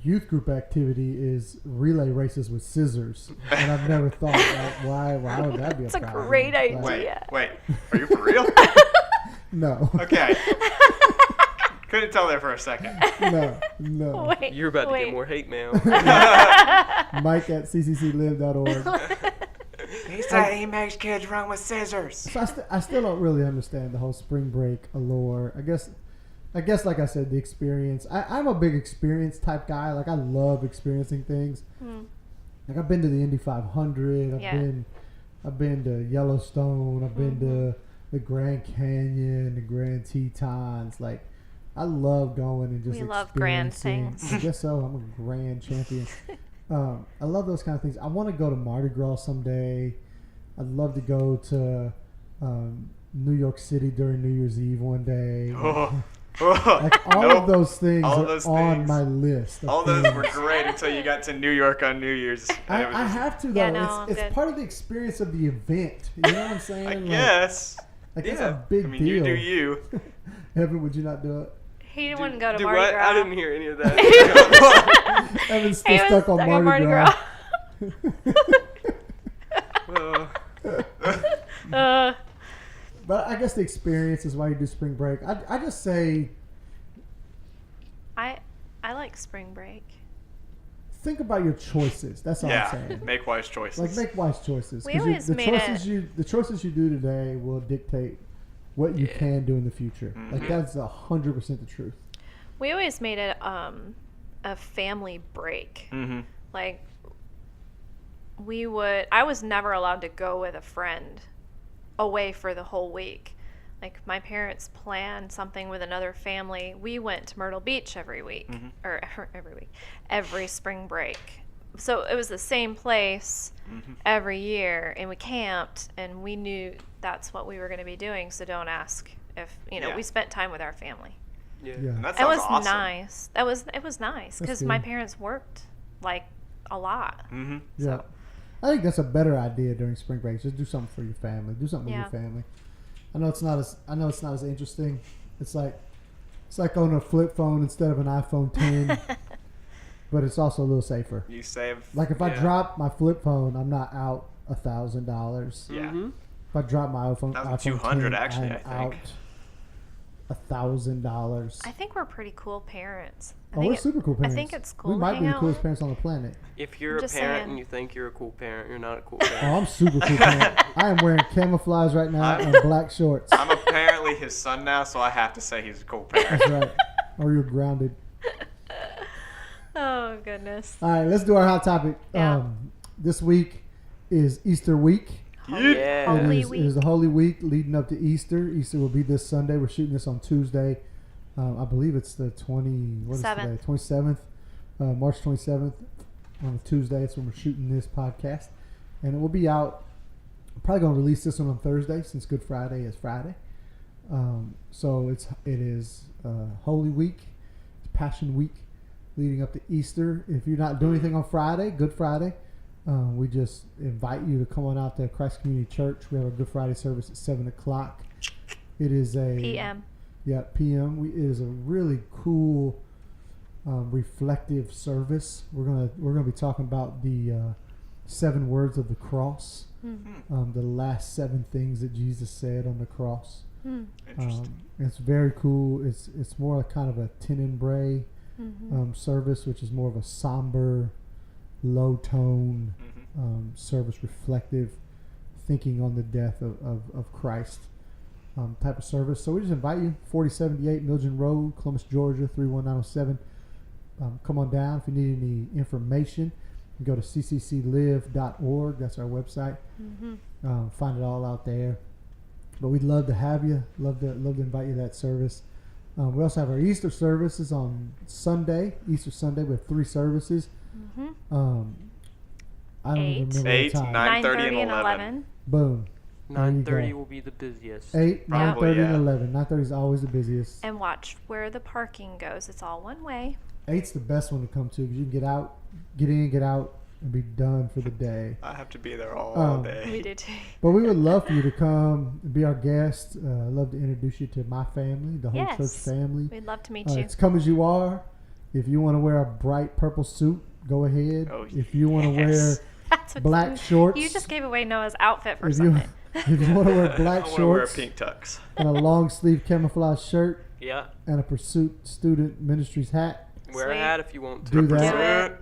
youth group activity is relay races with scissors, and I've never thought, like, why would that be It's a problem? great Like, idea. Wait. Are you for real? No. Okay. Couldn't tell there for a second. No. Wait, You're about to wait. get more hate mail. Mike at ccclive.org. He said he makes kids run with scissors. So I still don't really understand the whole spring break allure. I guess, like I said, the experience. I'm a big experience type guy. Like, I love experiencing things. Like, I've been to the Indy 500. I've been to Yellowstone. I've been to the Grand Canyon, the Grand Tetons. Like, I love going and just We love grand experiencing- things. I guess so. I'm a grand champion. I love those kind of things. I want to go to Mardi Gras someday. I'd love to go to New York City during New Year's Eve one day. Like, all of those things All are those on things. my list. Of All those things. were great until you got to New York on New Year's. And it was I just- have to, though. Yeah, no, I'm it's good. part of the experience of the event. You know what I'm saying? I Like- guess. Like, it's Yeah. a big I mean, deal. you do you. Evan, would you not do it? He wouldn't go to Do Mardi what? Gras. I didn't hear any of that. Evan's He still was stuck on Mardi Gras. But I guess the experience is why you do spring break. I just say, I like spring break. think about your choices. That's all I'm Yeah. saying. Make wise choices. Like, make wise choices. We 'Cause always the made choices the choices you do today will dictate what you can do in the future. Like, that's 100% the truth. We always made it a family break. Mm-hmm. Like I was never allowed to go with a friend away for the whole week. Like, my parents planned something with another family. We went to Myrtle Beach every week, or every week, every spring break. So it was the same place every year, and we camped, and we knew that's what we were going to be doing. So don't ask if Yeah. we spent time with our family. Yeah. Yeah. And that It sounds was awesome. nice. It was nice because my good. parents worked like a lot. Mm-hmm. Yeah. I think that's a better idea during spring break. Just do something for your family. Do something Yeah. with your family. I know it's not as interesting. It's like on a flip phone instead of an iPhone 10, but it's also a little safer. You save. Like, if I yeah. drop my flip phone, I'm not out $1,000. Yeah. Mm-hmm. If I drop my iPhone 1,200 10, actually, I'm I think. out $1,000. I think we're pretty cool parents. I Oh, think we're super cool parents. I think it's cool We to might hang be the out coolest with. parents on the planet. If you're I'm a just parent saying. and you think you're a cool parent, you're not a cool Oh, parent. I'm super cool parent. I am wearing camouflage right now and black shorts. I'm apparently his son now, so I have to say he's a cool parent. That's right. Or you're grounded. Oh goodness. All right, let's do our hot topic. Yeah. This week is Easter week. Yeah. Holy It is the Holy Week leading up to Easter. Easter will be this Sunday. We're shooting this on Tuesday. I believe it's the 27th, March 27th on a Tuesday. That's when we're shooting this podcast. And it will be out. I'm probably going to release this one on Thursday since Good Friday is Friday. So it is Holy Week. It's Passion Week leading up to Easter. If you're not doing anything on Friday, Good Friday, we just invite you to come on out to Christ Community Church. We have a Good Friday service at 7 o'clock. It is a PM. Yeah, PM. It is a really cool, reflective service. We're gonna be talking about the 7 words of the cross, the last 7 things that Jesus said on the cross. Interesting. It's very cool. It's more like kind of a tenebrae service, which is more of a somber, low tone service, reflective, thinking on the death of Christ. Type of service. So we just invite you, 4078 Milgen Road, Columbus, Georgia, 31907. Come on down. If you need any information, you can go to ccclive.org. That's our website. Find it all out there. But we'd love to have you. Love to invite you to that service. We also have our Easter services on Sunday. Easter Sunday, we have 3 services. I don't even remember 8, the time. 9:30, 9:30 and 11. Boom. 9:30 will be the busiest. 8, Probably, 9:30, yeah. and 11. 9:30 is always the busiest. And watch where the parking goes. It's all one way. 8's the best one to come to because you can get out, get in, get out, and be done for the day. I have to be there all We day. do too. But we would love for you to come and be our guest. I'd love to introduce you to my family, the whole Yes. church family. We'd love to meet you. It's come as you are. If you want to wear a bright purple suit, go ahead. Oh, if you want to wear yes. That's what black shorts, You just gave away Noah's outfit for if you, something. if you want to wear black I want to wear a shorts pink tux. and a long sleeve camouflage shirt Yeah. and a Pursuit Student Ministries hat, Wear a Sweet. hat if you want to. do Do that. it.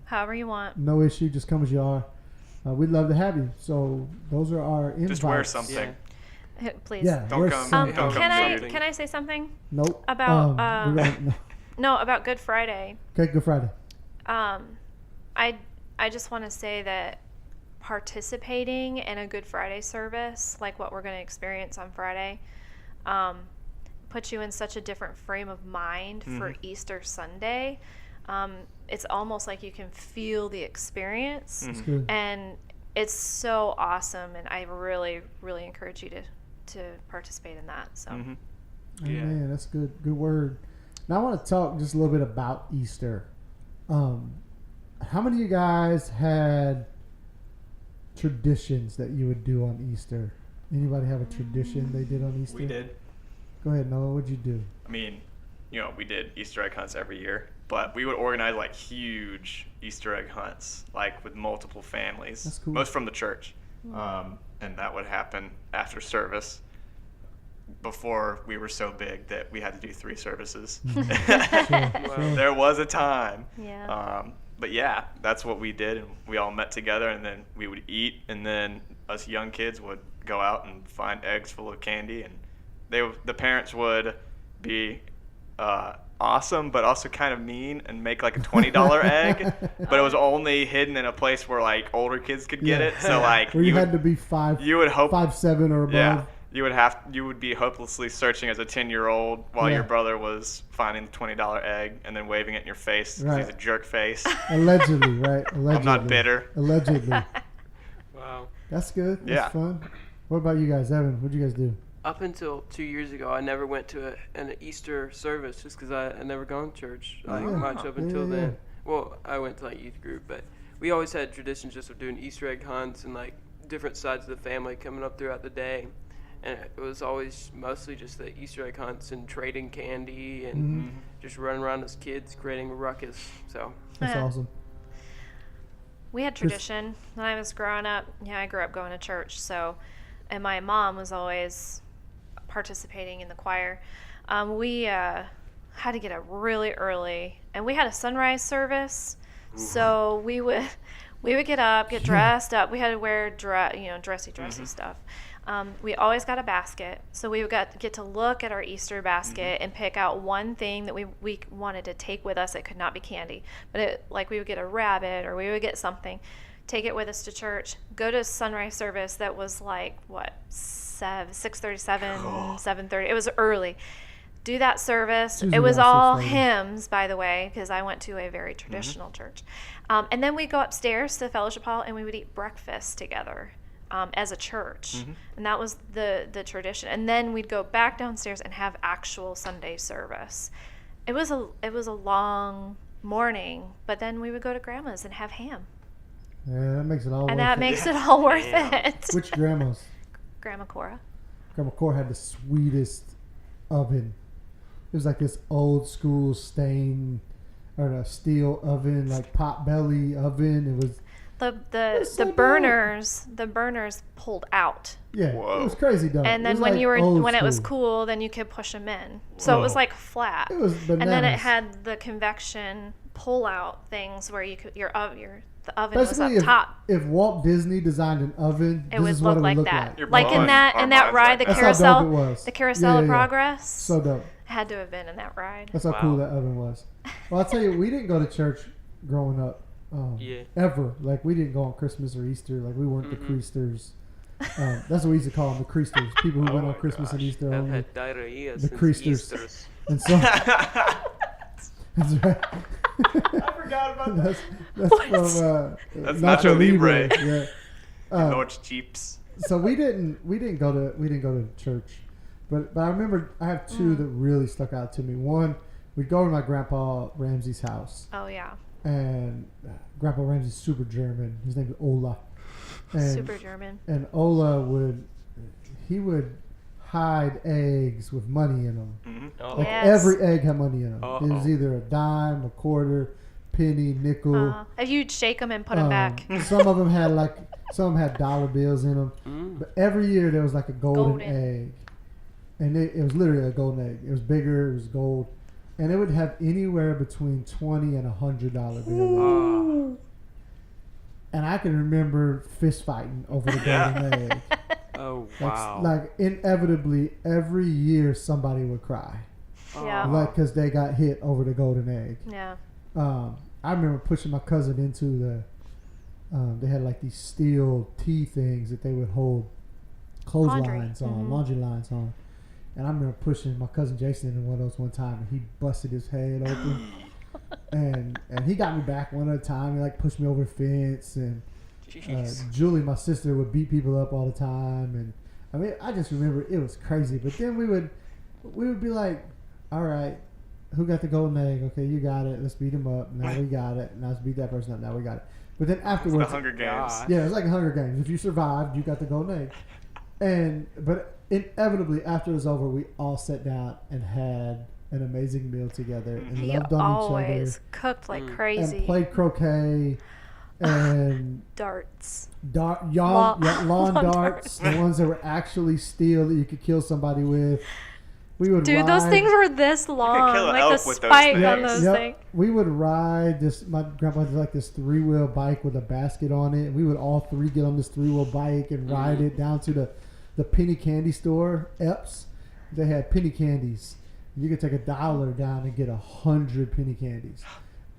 However you want. No issue. Just come as you are. We'd love to have you. So those are our invites. Just wear something. Yeah. Please. Yeah. Don't wear come- something. don't come Can I say something Nope. about we're gonna- no. no about Good Friday? Okay, Good Friday. I just want to say that participating in a Good Friday service, like what we're going to experience on Friday, puts you in such a different frame of mind for Easter Sunday. It's almost like you can feel the experience, That's good. and it's so awesome. And I really, really encourage you to participate in that. So. Yeah. Man, that's good. Good word. Now I want to talk just a little bit about Easter. How many of you guys had traditions that you would do on Easter? Anybody have a tradition they did on Easter? We did. Go ahead, Noah. What'd you do? I mean, we did Easter egg hunts every year, but we would organize like huge Easter egg hunts, like with multiple families. That's cool. Most from the church. And that would happen after service. Before we were so big that we had to do 3 services. Sure. There was a time. Yeah. But yeah, that's what we did, and we all met together, and then we would eat, and then us young kids would go out and find eggs full of candy, and the parents would be awesome, but also kind of mean, and make like a $20 egg, but it was only hidden in a place where like older kids could get it. So like Where you had to be 5'7" or above. Yeah. You would be hopelessly searching as a 10-year-old while Yeah. your brother was finding the $20 egg and then waving it in your face because Right. he's a jerk face. Allegedly, right? Allegedly. I'm not bitter. Allegedly. Wow. That's good. That's Yeah. fun. What about you guys, Evan? What'd you guys do? Up until 2 years ago, I never went to an Easter service just because I never gone to church like much up until Yeah. then. Well, I went to like youth group, but we always had traditions just of doing Easter egg hunts and like different sides of the family coming up throughout the day. And it was always mostly just the Easter egg hunts and trading candy and just running around as kids creating a ruckus. So That's Yeah. awesome. We had tradition when I was growing up. Yeah, I grew up going to church. So, and my mom was always participating in the choir. We had to get up really early, and we had a sunrise service. So we would get up, get dressed up. We had to wear dressy stuff. We always got a basket, so we would get to look at our Easter basket and pick out one thing that we wanted to take with us. It could not be candy, but we would get a rabbit or we would get something, take it with us to church, go to sunrise service that was like 6:37, 7:30. It was early. Do that service. Usually It was around all 6:30. hymns, by the way, because I went to a very traditional church. And then we'd go upstairs to the fellowship hall and we would eat breakfast together. As a church, and that was the tradition. And then we'd go back downstairs and have actual Sunday service. It was a long morning, but then we would go to Grandma's and have ham, Yeah, that makes it all and worth that it. makes it all worth it. Which grandmas? Grandma Cora. Grandma Core had the sweetest oven. It was like this old school stain or a steel oven, like pot belly oven. It was The burners pulled out, It Whoa. was crazy though. and then when it was cool, then you could push them in. So it was like flat. It was bananas. And then it had the convection pull out things where you could the oven Basically, was up top. if Walt Disney designed an oven, It this would is what look it would like look that. like. You're Like in blowing that our ride, the minds That's how dope it carousel, was. the carousel of Yeah. progress. So dope. Had to have been in that ride. That's how cool that oven was. Well, I'll tell you, we didn't go to church growing up. Ever. Like, we didn't go on Christmas or Easter. Like, we weren't the Creasters. That's what we used to call them, the Creasters. People who went on Christmas and Easter I've only. had diarrhea The since Creasters. Easter's. And so, that's right. I forgot about that. That's from That's Nacho Libre. Yeah. Norwich Jeeps. So we didn't go to church, but I remember I have two that really stuck out to me. One, we'd go to my grandpa Ramsey's house. Oh yeah. And Grandpa Ramsey's super German. His name is Ola. And, Super German. And Ola would hide eggs with money in them. Mm-hmm. Oh. Like Yes. every egg had money in them. Uh-oh. It was either a dime, a quarter, penny, nickel. If you'd shake them and put them back. Some of them had dollar bills in them. But every year there was like a golden egg, and it was literally a golden egg. It was bigger. It was gold, and it would have anywhere between $20 and $100 bills. And I can remember fist fighting over the golden egg. Oh, wow. Like inevitably, every year somebody would cry. Yeah. Like because they got hit over the golden egg. Yeah. I remember pushing my cousin into the. They had like these steel T things that they would hold clotheslines on, laundry lines on. And I remember pushing my cousin Jason into one of those one time, and he busted his head open. and he got me back one at a time. He like pushed me over the fence, and Julie, my sister, would beat people up all the time. And I mean, I just remember it was crazy. But then we would be like, all right, who got the golden egg? Okay, you got it. Let's beat him up. Now we got it. Now let's beat that person up. Now we got it. But then afterwards, It's the Hunger Games. yeah, it's like Hunger Games. If you survived, you got the golden egg. But inevitably, after it was over, we all sat down and had an amazing meal together and He loved on each always other cooked like crazy. and played croquet and Darts. lawn darts, the ones that were actually steel that you could kill somebody with. We would Dude, those ride- things were this long. kill an Like elk the with those spike things. on those things. We would ride this. My grandpa had like this 3-wheel bike with a basket on it. We would all three get on this 3-wheel bike and ride it down to the penny candy store, Epps. They had penny candies. You could take $1 down and get 100 penny candies,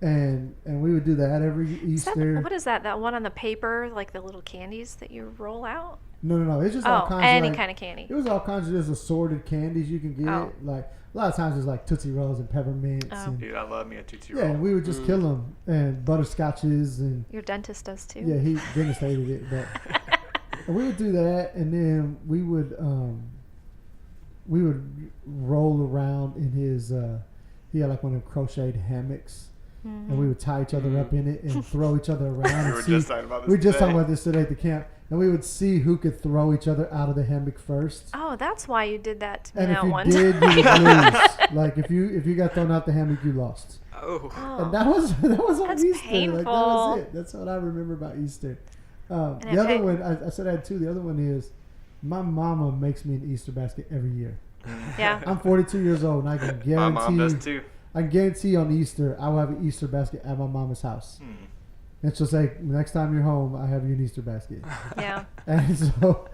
and we would do that every Easter. What is that? That one on the paper, like the little candies that you roll out? No. It's just all kinds any of kind of candy. It was all kinds of just assorted candies you can get. Oh. Like a lot of times it's like Tootsie Rolls and peppermints. Oh. And, Dude, I love me a Tootsie yeah, Roll. and we would just kill them and butterscotches and Your dentist does too. yeah, he Dennis hated it, but and we would do that, and then we would roll around in his. He had like one of them crocheted hammocks. And we would tie each other up in it and throw each other around. We and were see, just talking about this we were just today. talking about this today at the camp. And we would see who could throw each other out of the hammock first. Oh, that's why you did that to me And if that you one did, time. you would lose. Like if you got thrown out the hammock, you lost. Oh. And that was on That's Easter. Like that painful. was it. That's what I remember about Easter. The if other I- one, I said I had two. The other one is my mama makes me an Easter basket every year. Yeah. I'm 42 years old, and I can guarantee. My mom does too. I guarantee on Easter I will have an Easter basket at my mama's house. And she'll say, next time you're home, I have you an Easter basket. Yeah. And so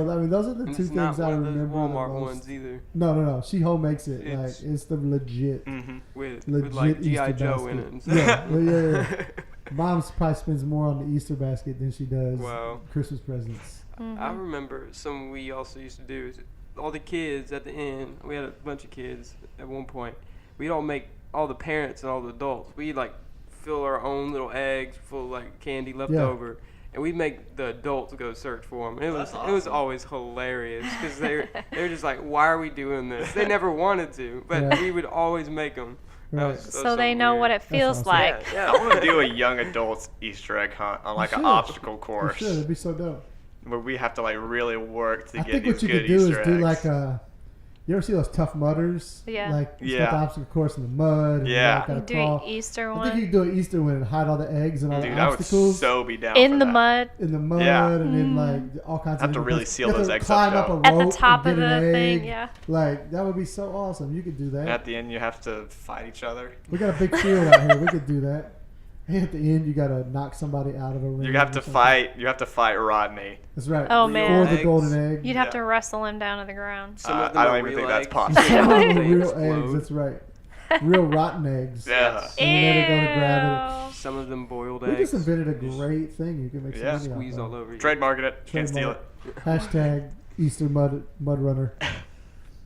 I mean, those are the two It's things not I one of those remember. Walmart the most. ones either. No. She home makes it. It's- Like it's the legit, With legit like G.I. Easter Joe in basket. it. Yeah. Mom's probably spends more on the Easter basket than she does Wow. Christmas presents. I remember something we also used to do is all the kids at the end. We had a bunch of kids at one point. We'd all make all the parents and all the adults. We'd like fill our own little eggs full of like candy left Yeah. over, and we'd make the adults go search for them. It was always hilarious because they're just like, why are we doing this? They never wanted to, but Yeah. we would always make them. Right. So they know what it feels awesome. like. Yeah. I want to do a young adults Easter egg hunt on like an should. obstacle You course should. It'd be so dope. where we have to like really work to I get think these what you good could do Easter is eggs. do like you ever see those Tough Mudders? Yeah. Like you Yeah. spent the obstacle course in the mud. And Yeah. You You gotta do crawl. an Easter I think you one could do an Easter one and hide all the eggs and all Dude, the I would obstacles so be down in for the that. mud. in the mud, Yeah. and then like all kinds Have of to different really places. seal You have those to eggs climb up, up a though. At the rope top and of get the an thing, egg. yeah. Like that would be so awesome. You could do that. At the end, you have to fight each other. We got a big field out here. We could do that. And at the end, you gotta knock somebody out of a ring. You have or to something. fight. You have to fight Rodney. That's right. Oh, For man. the golden egg. You'd have Yeah. to wrestle him down to the ground. Some of them I are don't even real think that's eggs. possible. Some of them They are real explode. eggs. That's right. Real rotten eggs. Yeah. And when they go to grab Some of them boiled it, we eggs. just invented a great thing. You can make some Yeah. money off Squeeze of. all over you. Trademarking it. Can't steal it. Hashtag Easter mud runner.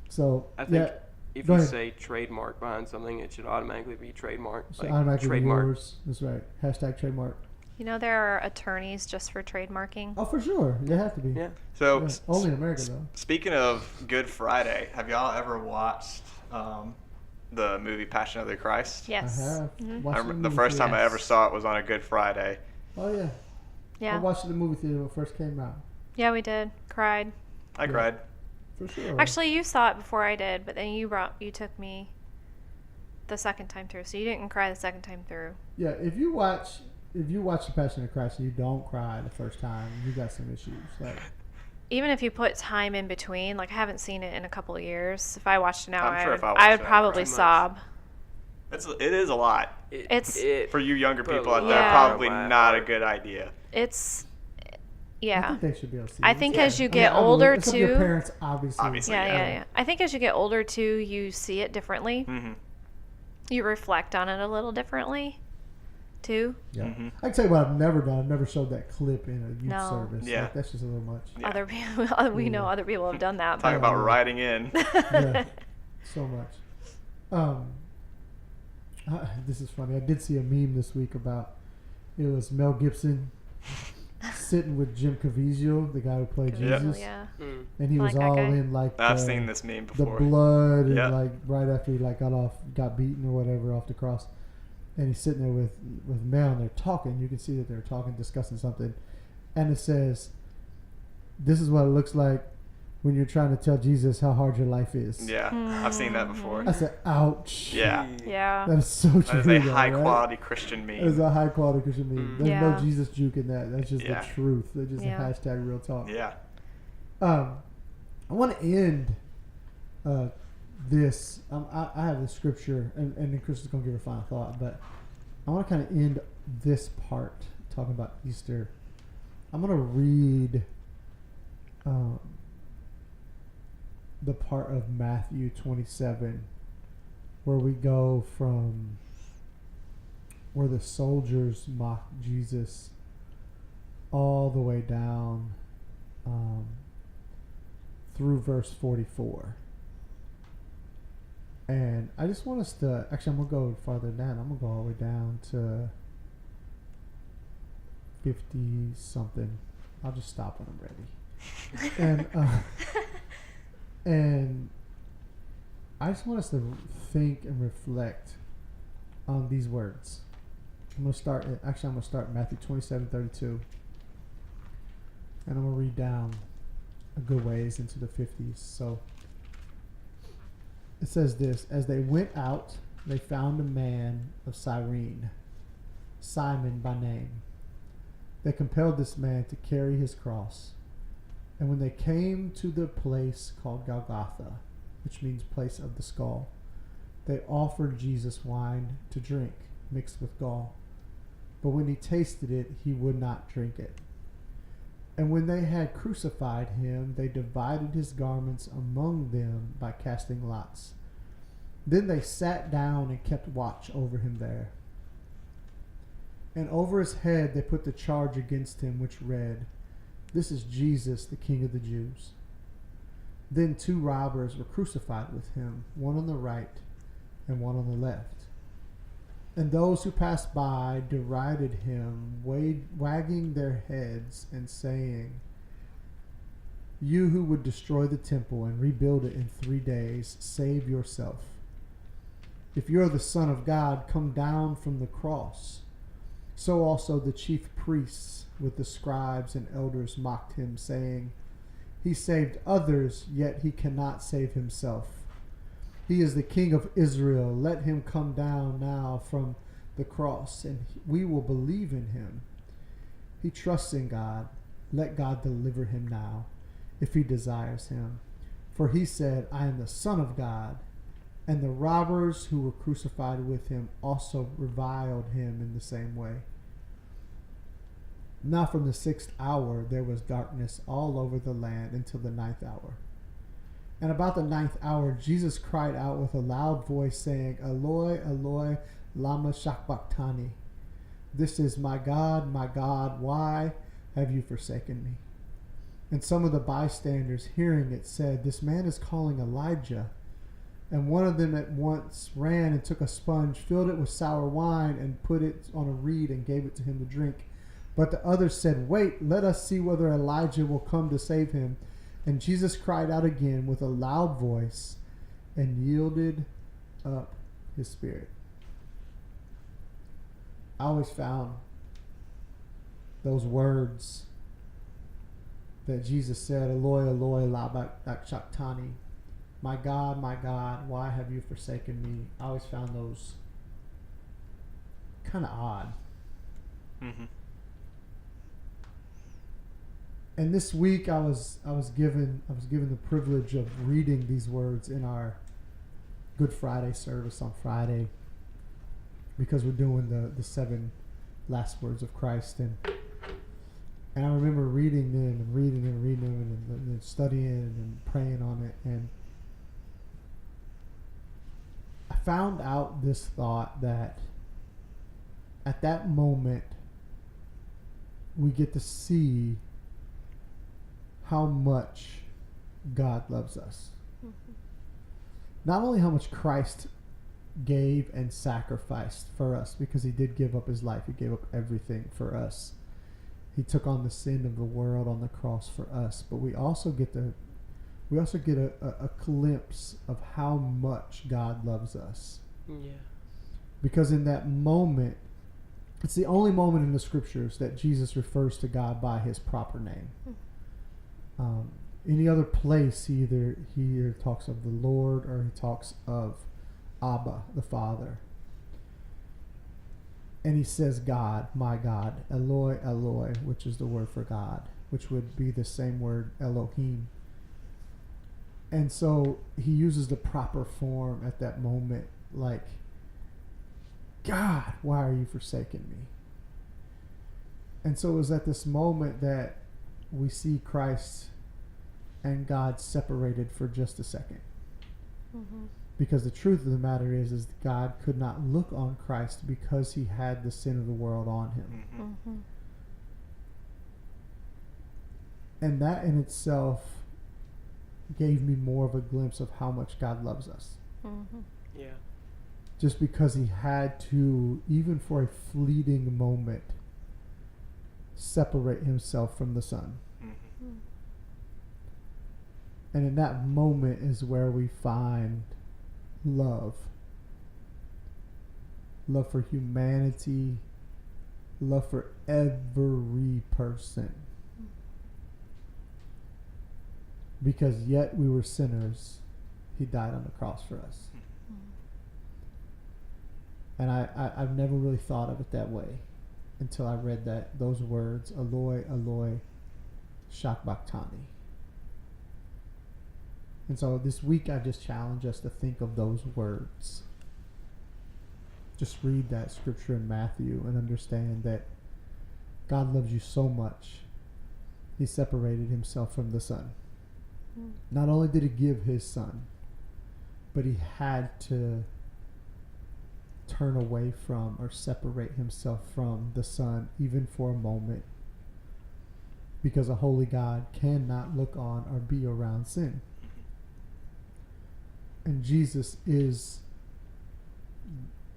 So I think yeah, if Go you ahead. say trademark behind something, it should automatically be trademarked. so Like automatically trademark. yours. That's right. Hashtag trademark. You know there are attorneys just for trademarking. Oh, for sure. They have to be. Yeah. So, Yeah. Only in America, though. speaking of Good Friday, have y'all ever watched the movie Passion of the Christ? Yes. I have. Mhm. Watched I it in remember the movie first time I theater. ever saw it was on a Good Friday. Oh, yeah. I Yeah. watched it in the movie theater when it first came out. Yeah, we did. Cried. I cried. For sure. Actually, you saw it before I did, but then you took me the second time through, so you didn't cry the second time through. Yeah, if you watch The Passion of Christ and you don't cry the first time, you got some issues. Like, Even if you put time in between, like I haven't seen it in a couple of years. If I watched it now, I'm sure if I watched I it, would I'd probably cry. sob. It is a lot. It's- For you younger people out Probably- there, Yeah. probably Wow. not a good idea. It's I yeah. think they should be able to see I it. think Yeah. as you I mean, get I would- older it's up to your too. parents, obviously. Obviously. Yeah. I think as you get older too, you see it differently. Mm-hmm. You reflect on it a little differently, too. Yeah. Mhm. I can tell you what I've never done. I've never showed that clip in a youth No. service. Yeah. Like, that's just a little much. Yeah. Other people, we know other people have done that. Talk but- about writing in. Yeah. So much. This is funny. I did see a meme this week about it was Mel Gibson sitting with Jim Caviezel, the guy who played Yeah. Jesus, Yeah. Mm. and he was Like that all guy? in like I've the- seen this meme the before. blood and Yeah. like right after he like got beaten or whatever off the cross, and he's sitting there with Mel and they're talking. You can see that they're talking, discussing something, and it says, "This is what it looks like when you're trying to tell Jesus how hard your life is." Yeah, I've seen that before. I said, "Ouch." Yeah, Yeah. That is so true. that is a though, high right? quality Christian That is meme. a high quality Christian meme. There's Yeah. no Jesus juke in that. That's just Yeah. the truth. That's just Yeah. a hashtag real talk. Yeah, I want to end this. I have the scripture, and then Chris is going to give a final thought, but I want to kind of end this part talking about Easter. I'm going to read the part of Matthew 27 where we go from where the soldiers mock Jesus all the way down through verse 44. And I just want us to, actually I'm going to go farther than that. I'm going to go all the way down to 50 something. I'll just stop when I'm ready. And I just want us to think and reflect on these words. I'm going to start Matthew 27:32. And I'm going to read down a good ways into the 50s. So it says this: as they went out, they found a man of Cyrene, Simon by name. They compelled this man to carry his cross. And when they came to the place called Golgotha, which means place of the skull, they offered Jesus wine to drink, mixed with gall. But when he tasted it, he would not drink it. And when they had crucified him, they divided his garments among them by casting lots. Then they sat down and kept watch over him there. And over his head they put the charge against him, which read, "This is Jesus, the King of the Jews." Then 2 robbers were crucified with him, one on the right and one on the left. And those who passed by derided him, wagging their heads and saying, "You who would destroy the temple and rebuild it in 3 days, save yourself. If you are the Son of God, come down from the cross." So also the chief priests with the scribes and elders mocked him, saying, "He saved others, yet he cannot save himself. He is the King of Israel. Let him come down now from the cross, and we will believe in him. He trusts in God. Let God deliver him now, if he desires him. For he said, 'I am the Son of God.' And the robbers who were crucified with him also reviled him in the same way. Now from the 6th hour there was darkness all over the land until the 9th hour. And about the 9th hour Jesus cried out with a loud voice, saying, 'Eloi, Eloi, lama sabachthani?' This is, my God, why have you forsaken me?" And some of the bystanders, hearing it, said, "This man is calling Elijah." And one of them at once ran and took a sponge, filled it with sour wine, and put it on a reed and gave it to him to drink. But the others said, "Wait, let us see whether Elijah will come to save him." And Jesus cried out again with a loud voice and yielded up his spirit. I always found those words that Jesus said, "Eloi, Eloi, lama sabachthani." My God, why have you forsaken me? I always found those kind of odd. Mm-hmm. And this week I was given the privilege of reading these words in our Good Friday service on Friday, because we're doing the 7 last words of Christ, and I remember reading them and studying and praying on it, and I found out this thought that at that moment we get to see how much God loves us. Mm-hmm. Not only how much Christ gave and sacrificed for us, because he did give up his life. He gave up everything for us. He took on the sin of the world on the cross for us. But we also get a glimpse of how much God loves us. Yeah. Because in that moment, it's the only moment in the scriptures that Jesus refers to God by his proper name. Any other place, he either talks of the Lord or he talks of Abba, the Father. And he says God, my God, Eloi, Eloi, which is the word for God, which would be the same word Elohim. And so he uses the proper form at that moment, like, God, why are you forsaking me? And so it was at this moment that we see Christ and God separated for just a second. Mm-hmm. Because the truth of the matter is God could not look on Christ because he had the sin of the world on him. Mm-hmm. And that in itself gave me more of a glimpse of how much God loves us. Mm-hmm. Yeah. Just because he had to, even for a fleeting moment, separate himself from the Son. Mm-hmm. And in that moment is where we find love. Love for humanity. Love for every person. Because yet we were sinners, he died on the cross for us. And I've never really thought of it that way until I read those words, Eloi, Eloi, sabachthani. And so this week I just challenge us to think of those words. Just read that scripture in Matthew and understand that God loves you so much, he separated himself from the Son. Not only did he give his Son, but he had to turn away from or separate himself from the Son even for a moment, because a holy God cannot look on or be around sin. And Jesus is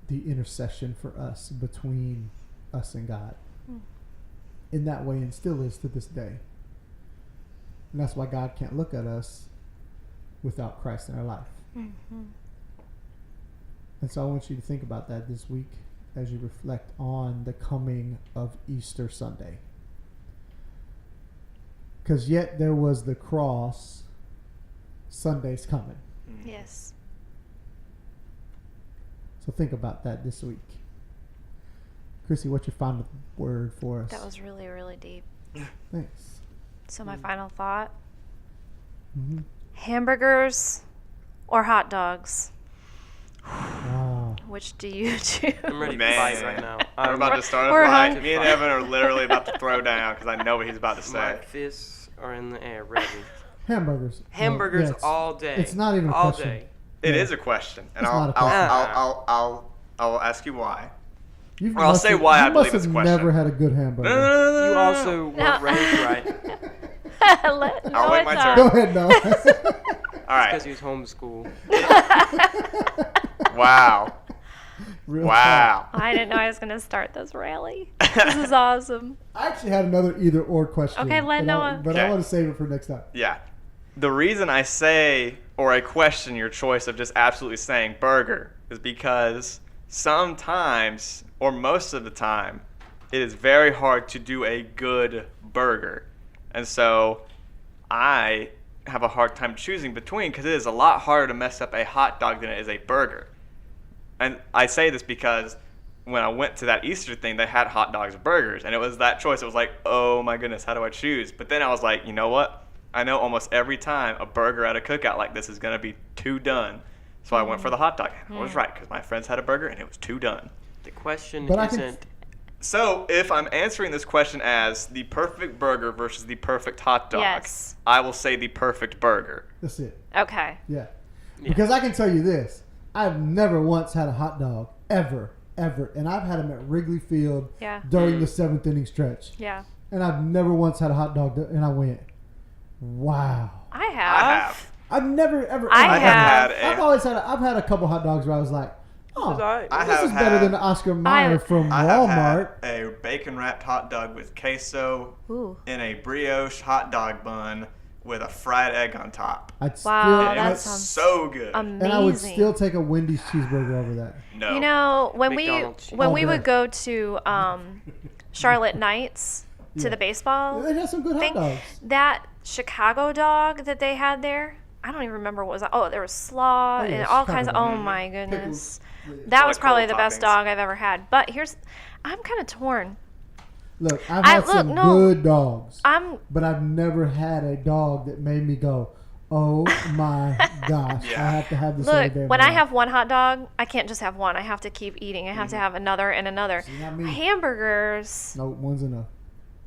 the intercession for us, between us and God. In that way, and still is to this day. And that's why God can't look at us without Christ in our life. Mm-hmm. And so I want you to think about that this week as you reflect on the coming of Easter Sunday. Because yet there was the cross, Sunday's coming. Yes. So think about that this week. Chrissy, what's your final word for us? That was really, really deep. Thanks. So my final thought. Mm-hmm. Hamburgers or hot dogs? Wow. Which do you choose? I'm ready to fight right now. I'm about to start a we're fight. hungry. Me and Evan are literally about to throw down because I know what he's about to My say. fists are in the air, ready. Hamburgers. Hamburgers No, yes. all day. It's not even a all question. day. It Yeah. is a question, and It's not a question. I'll ask you why. You've I'll must say have- why I you believe must it's a have question. never had a good hamburger. No. You also No. weren't raised right. I'll wait my turn. Go ahead, no. All right. Because he was homeschooled. Wow. Real Wow. I didn't know I was going to start this rally. This is awesome. I actually had another either or question. Okay, let but Noah. But I Okay. want to save it for next time. Yeah. The reason I say or I question your choice of just absolutely saying burger is because sometimes, or most of the time, it is very hard to do a good burger. And so I have a hard time choosing between because it is a lot harder to mess up a hot dog than it is a burger. And I say this because when I went to that Easter thing, they had hot dogs and burgers, and it was that choice. It was like, oh my goodness, how do I choose? But then I was like, you know what? I know almost every time a burger at a cookout like this is going to be too done. So I went for the hot dog. I was right because my friends had a burger and it was too done. The question But I can- isn't. So if I'm answering this question as the perfect burger versus the perfect hot dog, Yes. I will say the perfect burger. That's it. Okay. Yeah. Because I can tell you this. I've never once had a hot dog. Ever. And I've had them at Wrigley Field Yeah. during the 7th inning stretch. Yeah. And I've never once had a hot dog and I went, wow. I have. I have. I've never ever. I have. I've had a couple hot dogs where I was like, oh, I this is better than the Oscar Mayer from I have Walmart. had a bacon wrapped hot dog with queso Ooh. in a brioche hot dog bun with a fried egg on top. I'd still, Wow, And that it was sounds so good. amazing. and I would still take a Wendy's cheeseburger over that. No. You know, when McDonald's. we All would day. go to Charlotte Nights to Yeah. the baseball They had some good hot thing, dogs. that Chicago dog that they had there, I don't even remember what was. Oh, there was slaw Oh, yeah, and all Chicago kinds of. dog. Oh my goodness, Pickles. that Like was probably cold the best toppings. dog I've ever had. But I'm kind of torn. Look, I've had some good dogs, but I've never had a dog that made me go, oh my gosh, Yeah. I have to have this every Look, day of when my I life. have one hot dog, I can't just have one. I have to keep eating. I have to have another and another. See, not me. Hamburgers, No, one's enough.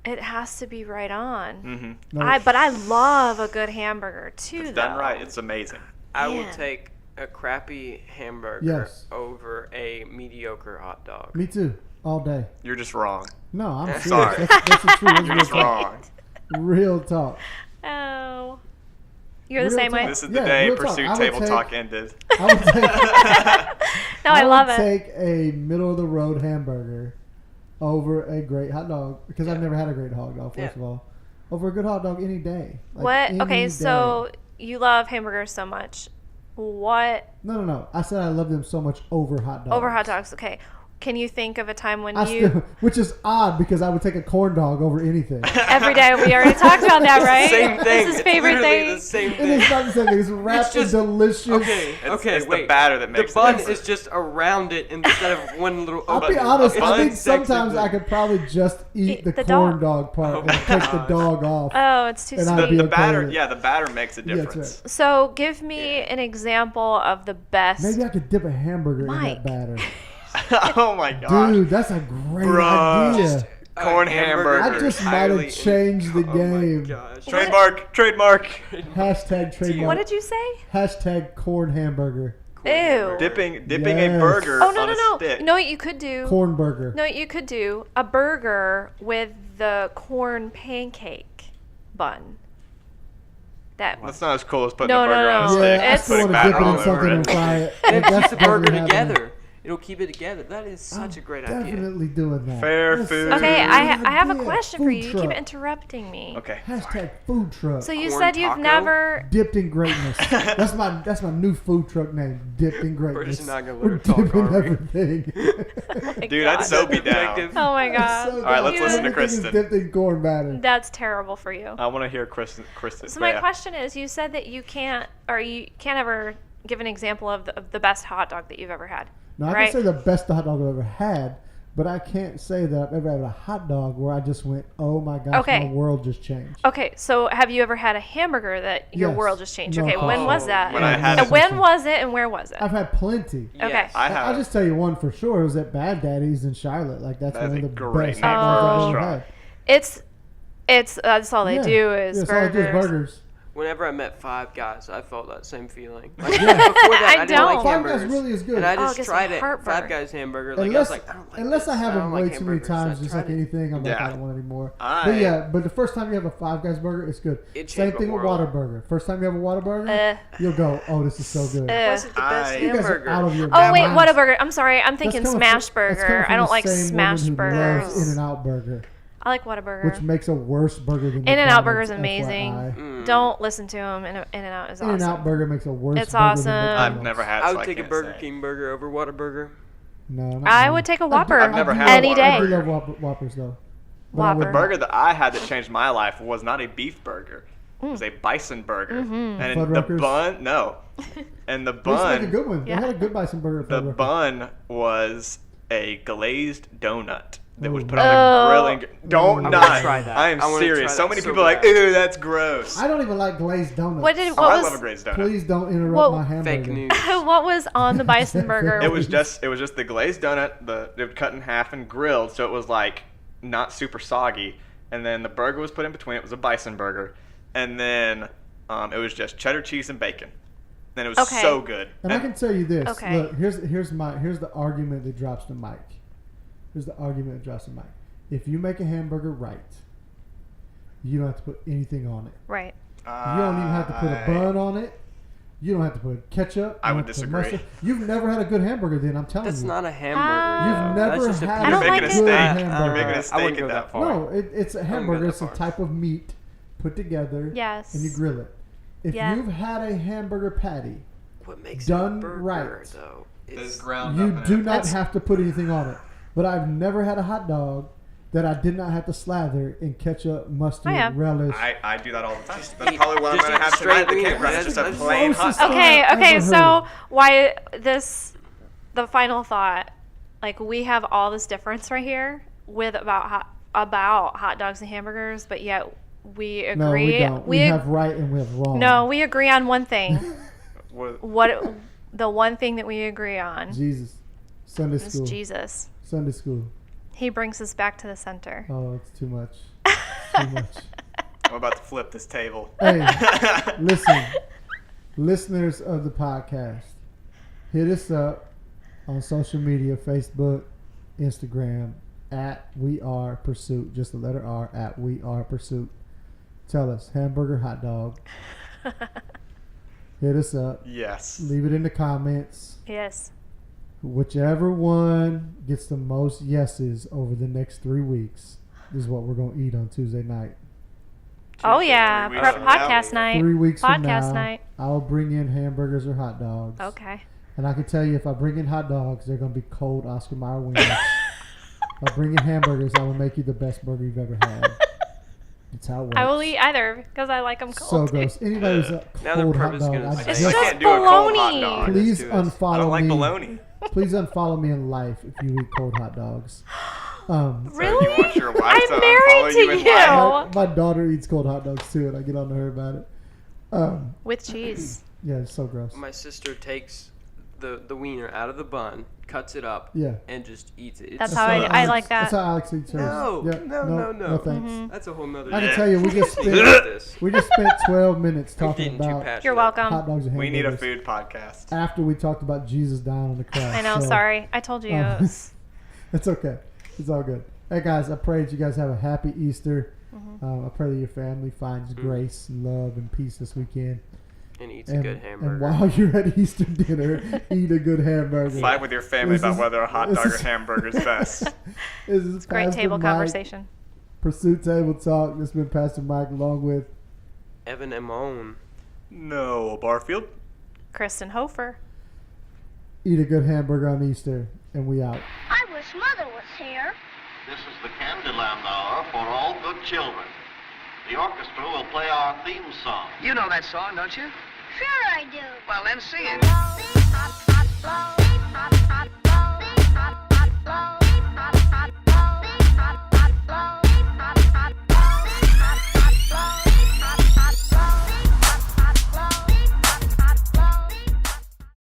it has to be right on. Mm-hmm. No, But I love a good hamburger too. It's done though. right. It's amazing. I will Man. take a crappy hamburger Yes. over a mediocre hot dog. me too, all day. You're just wrong. No, I'm serious. Sorry. That's the truth. That's You're real just talk. wrong. Real talk. Oh, you're the Real same way. talk. This is the Yeah, day real talk. Pursuit I would Table take- Talk ended. I would take, No, I love would it. take a middle of the road hamburger over a great hot dog because I've never had a great hot dog. First of all, over a good hot dog any day. Like, What? any Okay, so day. you love hamburgers so much. What No. I said I love them so much over hot dogs. over hot dogs? Okay, can you think of a time when I you still, which is odd because I would take a corn dog over anything. every day? We already talked about that, right? Same thing. This is It's favorite literally thing. the same It thing. is not the same thing. It's wrapped just- in delicious. Okay, It's okay, the wait. batter that makes the bun it. is just around it instead of one little. I'll be opening. honest. Okay. I think One sometimes section. I could probably just eat the the corn dog. dog part Oh and my take the gosh. dog off. Oh, it's too And sweet. I'd be The okay batter, with it. yeah, the batter makes a Yeah, that's difference. right. So give me an example of the best. Maybe I could dip a hamburger Mike. in that batter. Oh my gosh. Dude, that's a great Bruh. idea. Corn hamburger. hamburger. I just might entirely have changed the Oh game. my gosh. Trademark. Hashtag trademark. What did you say? Hashtag corn hamburger. Ew. Dipping Yes. a burger Oh no on no a no! stick. You know what you could do? Corn burger. No, you could do a burger with the corn pancake bun. That That's not as cool as putting No, a burger no, on a no. stick. Yeah, I It's- still want to Putting dip batter it in all over something it. and fry it. And Like, it that's keeps the burger definitely happening. together. It'll keep it together. That is such a great idea. Definitely doing that. Fair That's food. such a Okay, great I have a idea. question for Food you. You keep truck. interrupting me. Okay. Hashtag food truck. So you Corn said you've taco? never. Dipped in greatness. That's my new food truck name. Dipped in greatness. We're just not gonna let We're her talk, dipping are we? everything. My Dude, God. I'd so be down. Objective. Oh my god. So All right, let's good. listen to Everything is Kristen. dipped in corn batter. That's terrible for you. I want to hear Kristen. So my yeah. question is, you said that you can't ever give an example of the best hot dog that you've ever had. Now I right? can say the best hot dog I've ever had, but I can't say that I've ever had a hot dog where I just went, "Oh my gosh, Okay. my world just changed." Okay, so have you ever had a hamburger that your Yes. world just changed? No. Okay, when was Oh, that? When I had and it. when was it and where was it? I've had plenty. Okay. Yes. I have. I'll just tell you one for sure. It was at Bad Daddy's in Charlotte. Like that's That's one of a the great best name hot dogs for a I've ever restaurant. had. It's that's all they Yeah. do is Yeah, that's all I do burgers. is burgers. Whenever I met Five Guys, I felt that same feeling. Like, before that, I didn't like don't. Five Guys hamburgers. really is good. And I it just gives tried me it. heartburn. Five Guys hamburger. Like, I Unless, was like, I don't like unless this. I have I them don't way like too many hamburgers, so I times, just like tried it. anything, I'm like, Yeah. I don't want it anymore. I- But yeah, but the first time you have a Five Guys burger, it's good. It Same changed thing my with world. Whataburger. First time you have a Whataburger, you'll go, oh, this is so good. Why is it the best I- You guys are hamburger? out of your Oh wait, minds. Whataburger. I'm sorry. I'm thinking That's coming smash from- that's coming burger. from I don't the like same smash woman who loves burgers. In-N-Out Burger, I like Whataburger. which makes a worse burger than In-N-Out McDonald's, Burger's amazing. FYI. Don't listen to him. In-N-Out is awesome. In-N-Out Burger makes a worse It's burger than awesome. McDonald's. I've never had. I so would take a can't Burger say. King burger over Whataburger. No, not I me. would take a Whopper I've never had any a day. I do love Whoppers though. But I Whopper. wouldn't- Burger that I had that changed my life was not a beef burger. It was a bison burger. And the Fuddruckers? bun, no. And the They used to make a bun, good one. Yeah. They had a good bison burger. at the Fuddruckers. bun was a glazed donut that was Ooh. put on the grilling. Don't I not. wanna try that. I am I wanna serious. try So that many so people are like, bad. ew, that's gross. I don't even like glazed donuts. What did? Oh, What I was? love a glazed donut. Please don't interrupt Well, my hamburger. Fake news. What was on the bison burger? It was just the glazed donut. They would cut in half and grilled, so it was like not super soggy. And then the burger was put in between. It was a bison burger, and then it was just cheddar cheese and bacon. Then it was Okay. so good. And I can tell you this. Okay. Look, here's the argument that drops the mic. Here's the argument that drops the mic. If you make a hamburger right, you don't have to put anything on it. Right. You don't even have to put a bun on it. You don't have to put ketchup. I You would don't have to put disagree. mustard. You've never had a good hamburger, then I'm telling That's you. not a hamburger. You've though. never That's just a had I don't You're like making a it. steak. hamburger. You're making a I steak wouldn't at go that that far. point. No, it's a wouldn't go hamburger. that It's a far. type of meat put together. Yes. And you grill it. If Yeah. you've had a hamburger patty, What makes Done it a burger, right. though? It's Is ground you up and do everything. not have to put anything on it. But I've never had a hot dog that I did not have to slather in ketchup, mustard, I have. relish. I do that all the time. Just That's eat- probably what I'm just going to eat have tonight at the straight campground. wheat. It's just a That's- plain that's hot grossest dog. Okay. I've Okay. ever So heard. why this? The final thought. Like we have all this difference right here with about hot dogs and hamburgers, but yet we agree. No, we don't. We have right and we have wrong. No, we agree on one thing. What- The one thing that we agree on Jesus. Sunday is school. Jesus. Sunday school. He brings us back to the center. Oh, it's too much. Too much. I'm about to flip this table. Hey, listen, listeners of the podcast, hit us up on social media, Facebook, Instagram, at We Are Pursuit, just the letter R, at We Are Pursuit. Tell us, hamburger, hot dog. Hit us up. Yes. Leave it in the comments. Yes. Whichever one gets the most yeses over the next 3 weeks is what we're going to eat on Tuesday night. Oh yeah, 3 weeks from now. podcast night. 3 weeks from Podcast now, night. I'll bring in hamburgers or hot dogs. Okay. And I can tell you, if I bring in hot dogs, they're going to be cold Oscar Mayer wings. If I bring in hamburgers, I will make you the best burger you've ever had. That's how it works. I will eat either because I like them So cold. gross. Anybody who's a Now they're cold hot purposely dog, gonna I say- It's just, just can't do a cold hot bologna. dog. please Let's do this. unfollow I don't like me. bologna. Please unfollow me in life if you eat cold hot dogs. Really? So you want your wife to I'm unfollow married to you in you. life? My daughter eats cold hot dogs too, and I get on to her about it. With cheese. Yeah, it's so gross. My sister takes the wiener out of the bun, cuts it up, Yeah. and just eats it. That's It's how so I nice. like That's that. how Alex eats hers. No, Yeah, no. thanks. Mm-hmm. That's a whole nother. I can day. tell you, we just Look spent at this. we just spent 12 minutes I'm talking getting too about passionate. You're welcome. hot dogs and We need a hamburgers food podcast. after we talked about Jesus dying on the cross. I know. so Sorry, I told you. It was- It's okay. It's all good. Hey guys, I pray that you guys have a happy Easter. I pray that your family finds grace, and love, and peace this weekend. And eats a good hamburger. And while you're at Easter dinner, eat a good hamburger. Fight with your family This about is- whether a hot this dog or is- hamburger is best. This is Great Pastor table Mike, conversation. Pursuit Table Talk. This has been Pastor Mike along with Evan Amon. No, Barfield. Kristen Hofer. Eat a Good Hamburger on Easter, and we out. I wish Mother was here. This is the Candyland Hour for all good children. The orchestra will play our theme song. You know that song, don't you? Sure I do. Well, then sing it. Beep, hop, hop, blow. Beep, hop, hop,